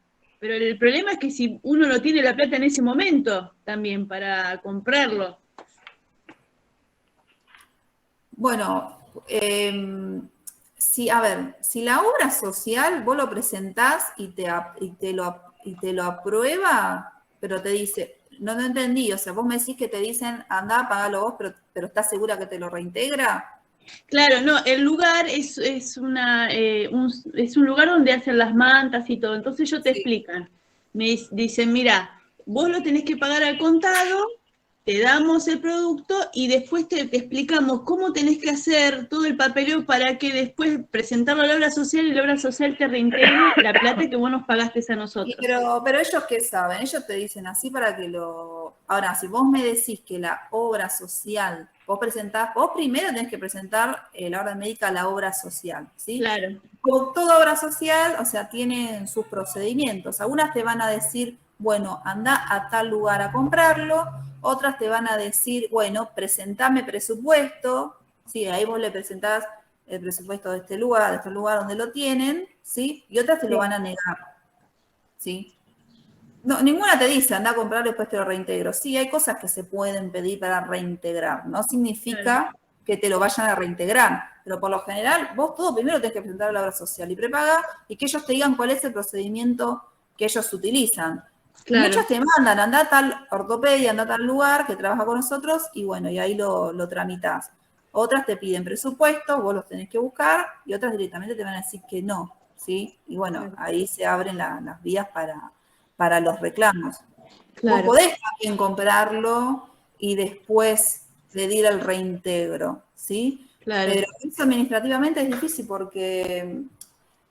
pero el problema es que si uno no tiene la plata en ese momento también para comprarlo. Bueno, a ver, si la obra social vos lo presentás y te lo aprueba, pero te dice, no entendí, o sea, vos me decís que te dicen, andá, pagalo vos, pero ¿estás segura que te lo reintegra? Claro, no, el lugar es un lugar donde hacen las mantas y todo, entonces ellos te explican, me dicen, mira, vos lo tenés que pagar al contado, te damos el producto y después te explicamos cómo tenés que hacer todo el papeleo para que después presentarlo a la obra social y la obra social te reintegre la plata que vos nos pagaste a nosotros. Pero ellos ¿qué saben? Ellos te dicen así para que lo... Ahora, si vos me decís que la obra social, vos primero tenés que presentar la orden médica a la obra social, ¿sí? Claro. Como toda obra social, o sea, tienen sus procedimientos. Algunas te van a decir, bueno, anda a tal lugar a comprarlo. Otras te van a decir, bueno, presentame presupuesto. Sí, ahí vos le presentás el presupuesto de este lugar donde lo tienen, ¿sí? Y otras te lo van a negar, ¿sí? No, ninguna te dice, anda a comprarlo y después te lo reintegro. Sí, hay cosas que se pueden pedir para reintegrar. No significa que te lo vayan a reintegrar, pero por lo general vos todo primero tenés que presentar a la obra social y prepaga y que ellos te digan cuál es el procedimiento que ellos utilizan. Claro. Muchos te mandan, anda a tal ortopedia, anda a tal lugar que trabaja con nosotros y bueno, y ahí lo tramitas. Otras te piden presupuestos, vos los tenés que buscar y otras directamente te van a decir que no, ¿sí? Y bueno, ahí se abren las vías para los reclamos. Claro. Vos podés también comprarlo y después pedir el reintegro, ¿sí? Claro. Pero eso administrativamente es difícil porque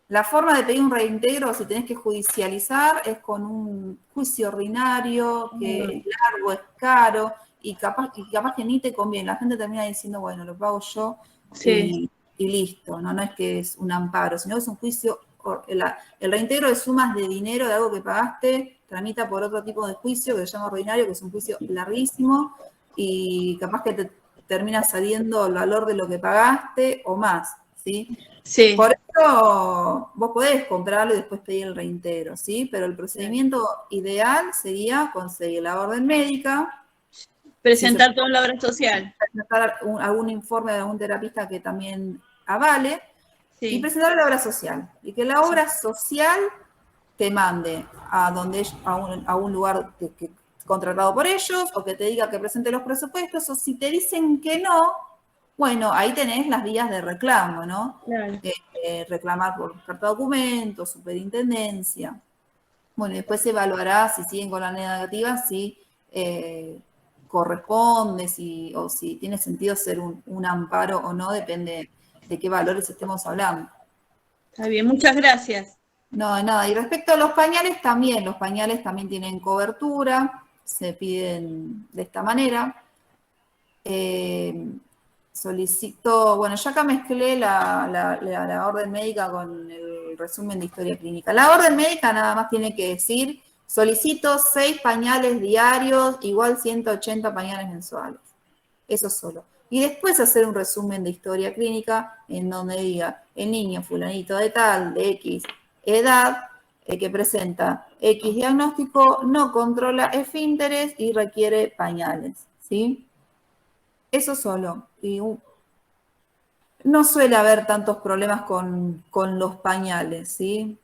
la forma de pedir un reintegro, si tenés que judicializar, es con un juicio ordinario, que es largo, es caro, y capaz que ni te conviene. La gente termina diciendo, bueno, lo pago yo y listo. No es que es un amparo, sino que es un juicio. El reintegro de sumas de dinero de algo que pagaste tramita por otro tipo de juicio que se llama ordinario, que es un juicio larguísimo y capaz que te termina saliendo el valor de lo que pagaste o más, ¿sí? Sí. Por eso vos podés comprarlo y después pedir el reintegro, ¿sí? Pero el procedimiento ideal sería conseguir la orden médica. Presentar todo en la obra social. Presentar algún informe de algún terapista que también avale. Sí. Y presentar a la obra social. Y que la obra social te mande a un lugar que contratado por ellos, o que te diga que presente los presupuestos, o si te dicen que no, bueno, ahí tenés las vías de reclamo, ¿no? Claro. Reclamar por carta de documento, superintendencia. Bueno, y después se evaluará si siguen con la negativa, si corresponde, o si tiene sentido ser un amparo o no, depende de qué valores estemos hablando. Está bien, muchas gracias. No, nada. Y respecto a los pañales también tienen cobertura, se piden de esta manera. Solicito, bueno, yo acá mezclé la orden médica con el resumen de historia clínica. La orden médica nada más tiene que decir, solicito 6 pañales diarios, igual 180 pañales mensuales. Eso solo. Y después hacer un resumen de historia clínica en donde diga, el niño fulanito de tal, de X edad, que presenta X diagnóstico, no controla esfínteres y requiere pañales, ¿sí? Eso solo. Y no suele haber tantos problemas con los pañales, ¿sí?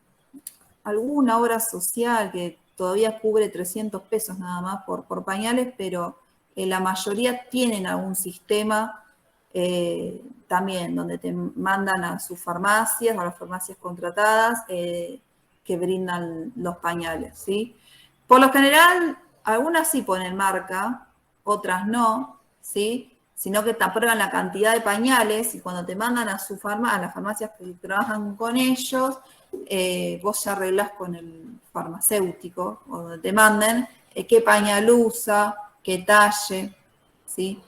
Alguna obra social que todavía cubre 300 pesos nada más por pañales, pero la mayoría tienen algún sistema también donde te mandan a sus farmacias, a las farmacias contratadas, que brindan los pañales, ¿sí? Por lo general, algunas sí ponen marca, otras no, ¿sí? Sino que te aprueban la cantidad de pañales y cuando te mandan a las farmacias que trabajan con ellos, vos ya arreglás con el farmacéutico, o donde te manden, qué pañal usa, qué talle, ¿sí?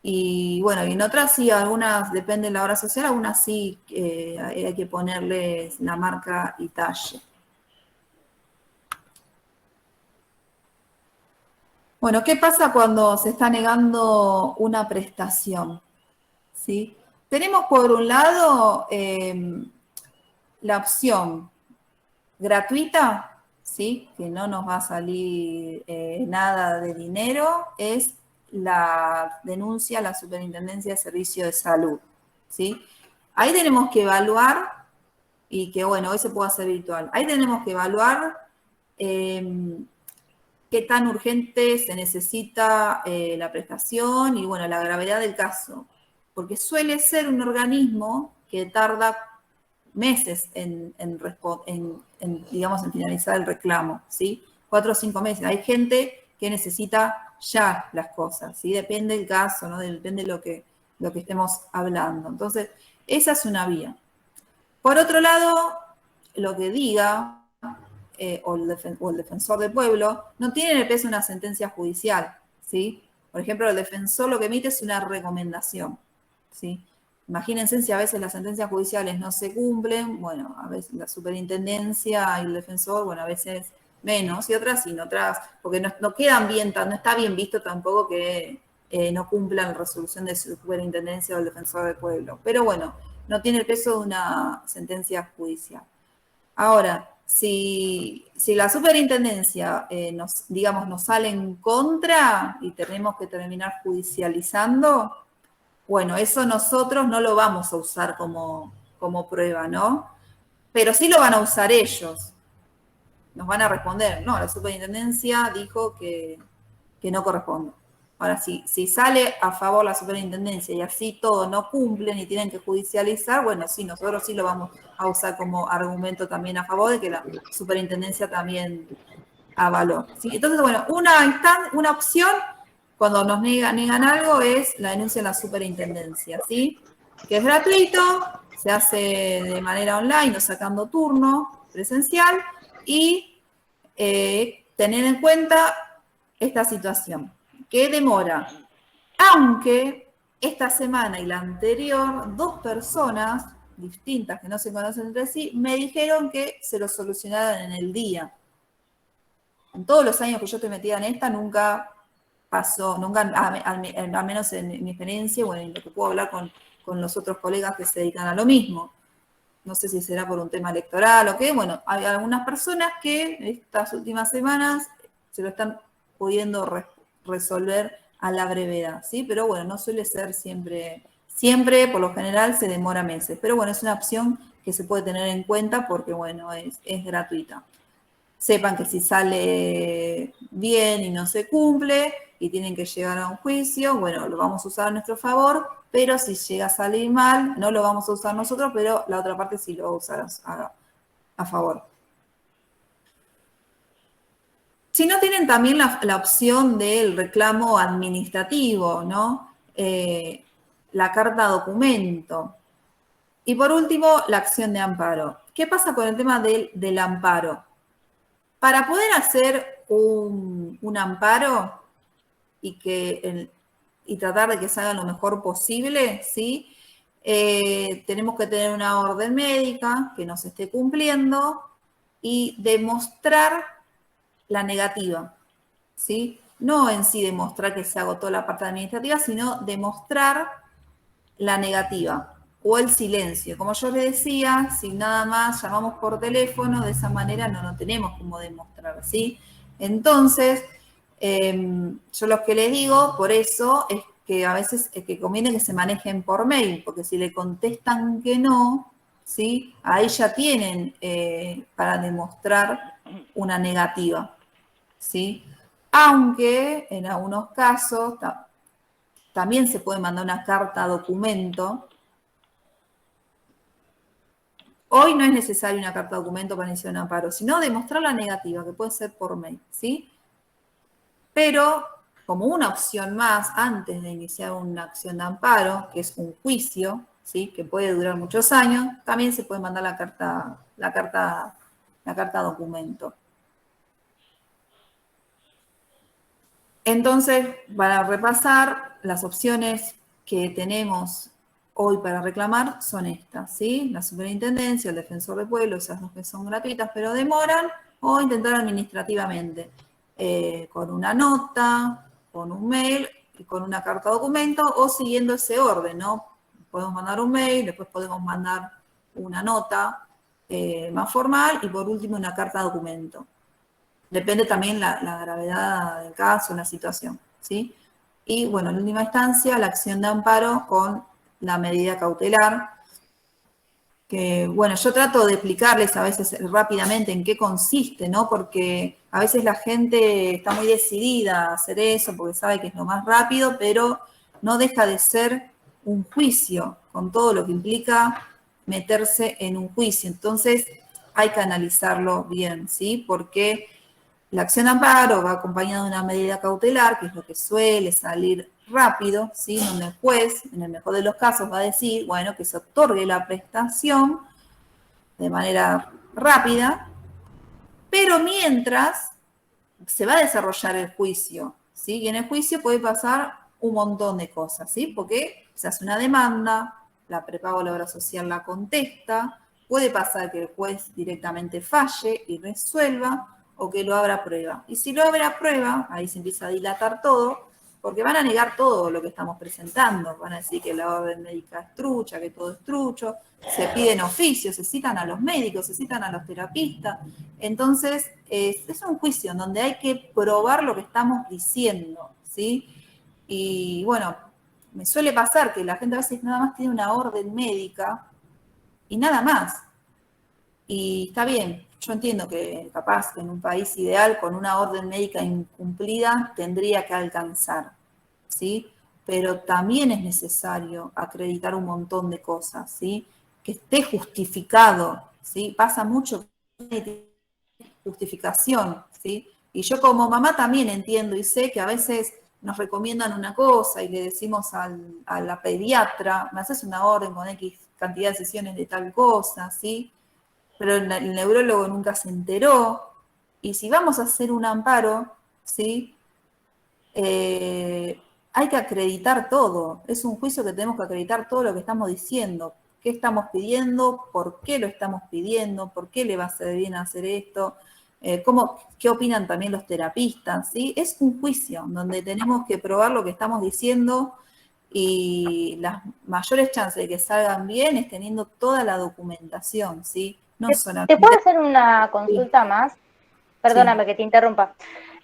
Y bueno, y en otras sí, algunas, depende de la obra social, algunas sí hay que ponerles la marca y talle. Bueno, ¿qué pasa cuando se está negando una prestación? ¿Sí? Tenemos por un lado la opción gratuita, ¿sí? Que no nos va a salir nada de dinero, es la denuncia a la Superintendencia de Servicios de Salud, ¿sí? Ahí tenemos que evaluar, y que bueno, hoy se puede hacer virtual, ahí tenemos que evaluar qué tan urgente se necesita la prestación y bueno, la gravedad del caso, porque suele ser un organismo que tarda meses digamos, en finalizar el reclamo, ¿sí? 4 o 5 meses. Hay gente que necesita ya las cosas, ¿sí? Depende del caso, ¿no? Depende de lo que estemos hablando. Entonces, esa es una vía. Por otro lado, lo que diga o el defensor del pueblo no tiene el peso de una sentencia judicial, ¿sí? Por ejemplo, el defensor lo que emite es una recomendación, ¿sí? Imagínense si a veces las sentencias judiciales no se cumplen, bueno, a veces la superintendencia y el defensor, bueno, a veces menos, y otras sí, otras, porque no quedan bien, no está bien visto tampoco que no cumplan la resolución de superintendencia o el defensor del pueblo. Pero bueno, no tiene el peso de una sentencia judicial. Ahora, si la superintendencia, nos sale en contra y tenemos que terminar judicializando, bueno, eso nosotros no lo vamos a usar como prueba, ¿no? Pero sí lo van a usar ellos. Nos van a responder, no, la superintendencia dijo que no corresponde. Ahora, si sale a favor la superintendencia y así todo no cumplen y tienen que judicializar, bueno, sí, nosotros sí lo vamos a usar como argumento también a favor de que la superintendencia también avaló, ¿sí? Entonces, bueno, una opción cuando nos niegan algo es la denuncia en la superintendencia, ¿sí? Que es gratuito, se hace de manera online, no sacando turno presencial, y tener en cuenta esta situación, que demora. Aunque esta semana y la anterior, 2 personas distintas que no se conocen entre sí, me dijeron que se lo solucionaron en el día. En todos los años que yo estoy metida en esta, nunca pasó, nunca, al menos en mi experiencia, bueno, en lo que puedo hablar con los otros colegas que se dedican a lo mismo. No sé si será por un tema electoral o qué. Bueno, hay algunas personas que estas últimas semanas se lo están pudiendo resolver a la brevedad, ¿sí? Pero bueno, no suele ser siempre, por lo general se demora meses. Pero bueno, es una opción que se puede tener en cuenta porque, bueno, es gratuita. Sepan que si sale bien y no se cumple y tienen que llegar a un juicio, bueno, lo vamos a usar a nuestro favor, pero si llega a salir mal, no lo vamos a usar nosotros, pero la otra parte sí lo va a usar a favor. Si no, tienen también la opción del reclamo administrativo, ¿no? La carta documento. Y por último, la acción de amparo. ¿Qué pasa con el tema del amparo? Para poder hacer un amparo y tratar de que se haga lo mejor posible, ¿sí? Tenemos que tener una orden médica que nos esté cumpliendo y demostrar la negativa, ¿sí? No en sí demostrar que se agotó la parte administrativa, sino demostrar la negativa o el silencio. Como yo les decía, si nada más llamamos por teléfono, de esa manera no tenemos cómo demostrar, ¿sí? Entonces, yo lo que les digo, por eso, es que a veces es que conviene que se manejen por mail, porque si le contestan que no, ¿sí? Ahí ya tienen para demostrar una negativa, ¿sí? Aunque en algunos casos también se puede mandar una carta documento. Hoy no es necesaria una carta documento para iniciar un amparo, sino demostrar la negativa, que puede ser por mail, ¿sí? Pero como una opción más, antes de iniciar una acción de amparo, que es un juicio, ¿sí? Que puede durar muchos años, también se puede mandar la carta documento. Entonces, para repasar, las opciones que tenemos hoy para reclamar son estas, ¿sí? La superintendencia, el defensor del pueblo, esas dos que son gratuitas pero demoran, o intentar administrativamente, con una nota, con un mail y con una carta documento, o siguiendo ese orden, ¿no? Podemos mandar un mail, después podemos mandar una nota más formal y por último una carta documento. Depende también la gravedad del caso, la situación, ¿sí? Y bueno, en última instancia, la acción de amparo con la medida cautelar, que bueno, yo trato de explicarles a veces rápidamente en qué consiste, ¿no? Porque a veces la gente está muy decidida a hacer eso porque sabe que es lo más rápido, pero no deja de ser un juicio, con todo lo que implica meterse en un juicio. Entonces, hay que analizarlo bien, ¿sí? Porque la acción de amparo va acompañada de una medida cautelar, que es lo que suele salir rápido, ¿sí? Donde el juez, en el mejor de los casos, va a decir, bueno, que se otorgue la prestación de manera rápida, pero mientras se va a desarrollar el juicio, ¿sí? Y en el juicio puede pasar un montón de cosas, ¿sí? Porque se hace una demanda, la prepago de la obra social la contesta, puede pasar que el juez directamente falle y resuelva, o que lo abra a prueba. Y si lo abre a prueba, ahí se empieza a dilatar todo, porque van a negar todo lo que estamos presentando. Van a decir que la orden médica es trucha, que todo es trucho, se piden oficios, se citan a los médicos, se citan a los terapistas. Entonces, es un juicio en donde hay que probar lo que estamos diciendo, ¿sí? Y bueno, me suele pasar que la gente a veces nada más tiene una orden médica y nada más. Y está bien, yo entiendo que capaz en un país ideal con una orden médica incumplida tendría que alcanzar, ¿sí? Pero también es necesario acreditar un montón de cosas, ¿sí? Que esté justificado, ¿sí? Pasa mucho justificación, ¿sí? Y yo como mamá también entiendo y sé que a veces nos recomiendan una cosa y le decimos a la pediatra, me haces una orden con X cantidad de sesiones de tal cosa, ¿sí? Pero el neurólogo nunca se enteró. Y si vamos a hacer un amparo, ¿sí? Hay que acreditar todo. Es un juicio que tenemos que acreditar todo lo que estamos diciendo. ¿Qué estamos pidiendo? ¿Por qué lo estamos pidiendo? ¿Por qué le va a hacer bien hacer esto? ¿Qué opinan también los terapistas? ¿Sí? Es un juicio donde tenemos que probar lo que estamos diciendo y las mayores chances de que salgan bien es teniendo toda la documentación, ¿sí? No solamente... ¿Te puedo hacer una consulta más? Perdóname que te interrumpa.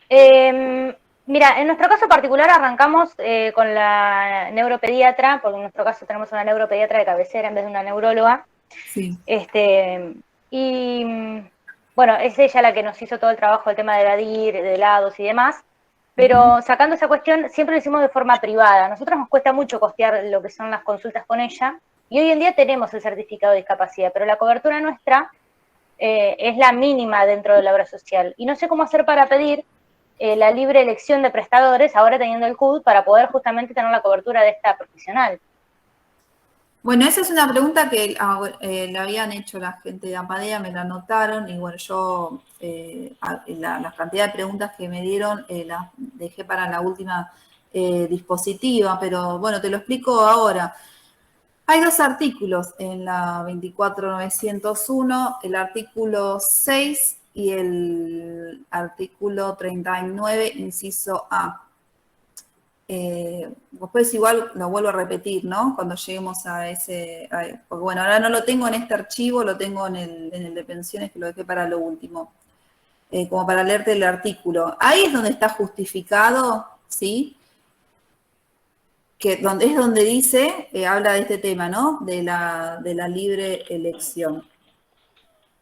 Mira, en nuestro caso particular arrancamos con la neuropediatra, porque en nuestro caso tenemos una neuropediatra de cabecera en vez de una neuróloga. Sí. Y bueno, es ella la que nos hizo todo el trabajo, el tema de la DIR, de helados y demás. Pero sacando esa cuestión, siempre lo hicimos de forma privada. A nosotros nos cuesta mucho costear lo que son las consultas con ella. Y hoy en día tenemos el certificado de discapacidad, pero la cobertura nuestra es la mínima dentro de la obra social. Y no sé cómo hacer para pedir la libre elección de prestadores, ahora teniendo el CUD, para poder justamente tener la cobertura de esta profesional. Bueno, esa es una pregunta que le habían hecho la gente de Amadea, me la anotaron, y bueno, yo la cantidad de preguntas que me dieron las dejé para la última dispositiva, pero bueno, te lo explico ahora. Hay dos artículos en la 24901, el artículo 6 y el artículo 39, inciso A. Después igual lo vuelvo a repetir, ¿no? Cuando lleguemos a ese... porque bueno, ahora no lo tengo en este archivo, lo tengo en el de pensiones, que lo dejé para lo último. Como para leerte el artículo. Ahí es donde está justificado, ¿sí? Es donde dice, habla de este tema, ¿no? De la libre elección.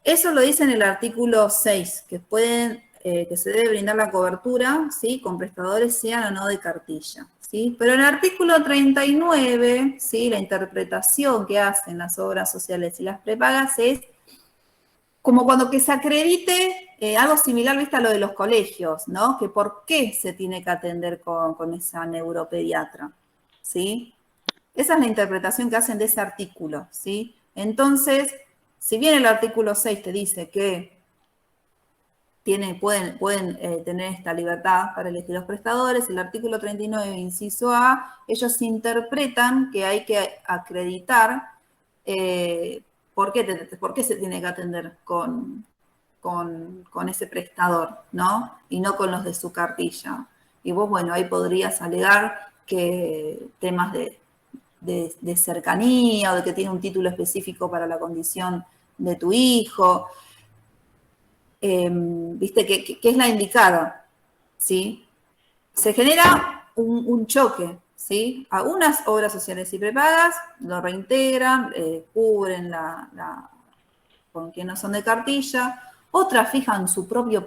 Eso lo dice en el artículo 6, que se debe brindar la cobertura, ¿sí? Con prestadores sean o no de cartilla, ¿sí? Pero en el artículo 39, ¿sí? La interpretación que hacen las obras sociales y las prepagas es como cuando que se acredite algo similar, ¿viste? A lo de los colegios, ¿no? Que por qué se tiene que atender con esa neuropediatra, ¿sí? Esa es la interpretación que hacen de ese artículo, ¿sí? Entonces, si bien el artículo 6 te dice que pueden tener esta libertad para elegir los prestadores, el artículo 39, inciso A, ellos interpretan que hay que acreditar por qué se tiene que atender con ese prestador, ¿no? Y no con los de su cartilla. Y vos, bueno, ahí podrías alegar que temas de cercanía o de que tiene un título específico para la condición de tu hijo. viste, que es la indicada, ¿sí? Se genera un choque, ¿sí? Algunas obras sociales y prepagas lo reintegran, cubren con quien no son de cartilla, otras fijan su propio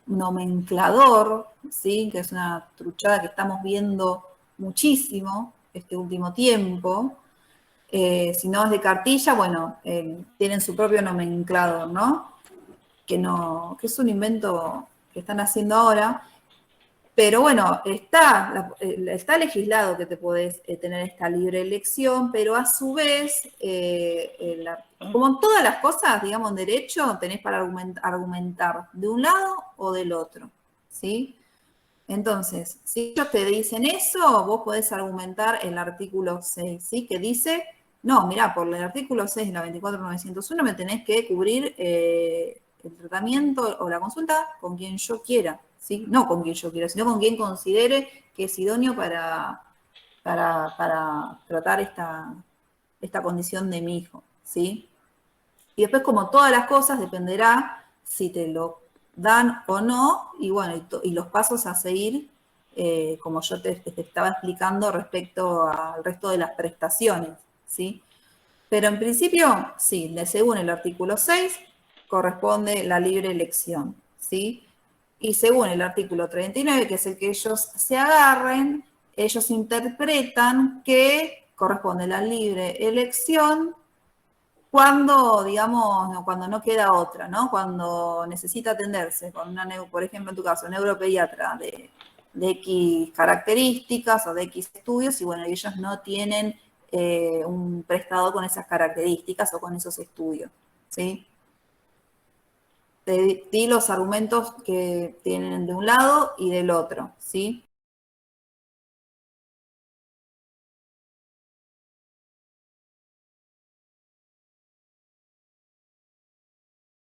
nomenclador, ¿sí? Que es una truchada que estamos viendo muchísimo este último tiempo. Si no es de cartilla, bueno, tienen su propio nomenclador, ¿no? Que es un invento que están haciendo ahora. Pero bueno, está legislado que te podés tener esta libre elección, pero a su vez, como en todas las cosas, digamos, en derecho, tenés para argumentar de un lado o del otro, ¿sí? Entonces, si ellos te dicen eso, vos podés argumentar el artículo 6, ¿sí? Que dice, no, mirá, por el artículo 6 de la 24.901 me tenés que cubrir el tratamiento o la consulta con quien yo quiera, ¿sí? No con quien yo quiera, sino con quien considere que es idóneo para tratar esta condición de mi hijo, ¿sí? Y después, como todas las cosas, dependerá si te lo dan o no, y bueno, y los pasos a seguir, como yo te estaba explicando respecto al resto de las prestaciones, ¿sí? Pero en principio, sí, según el artículo 6, corresponde la libre elección, ¿sí? Y según el artículo 39, que es el que ellos se agarren, ellos interpretan que corresponde la libre elección cuando, digamos, cuando no queda otra, ¿no? Cuando necesita atenderse con por ejemplo, en tu caso, neuropediatra de X características o de X estudios, y bueno, ellos no tienen un prestador con esas características o con esos estudios, ¿sí? Te di los argumentos que tienen de un lado y del otro, ¿sí?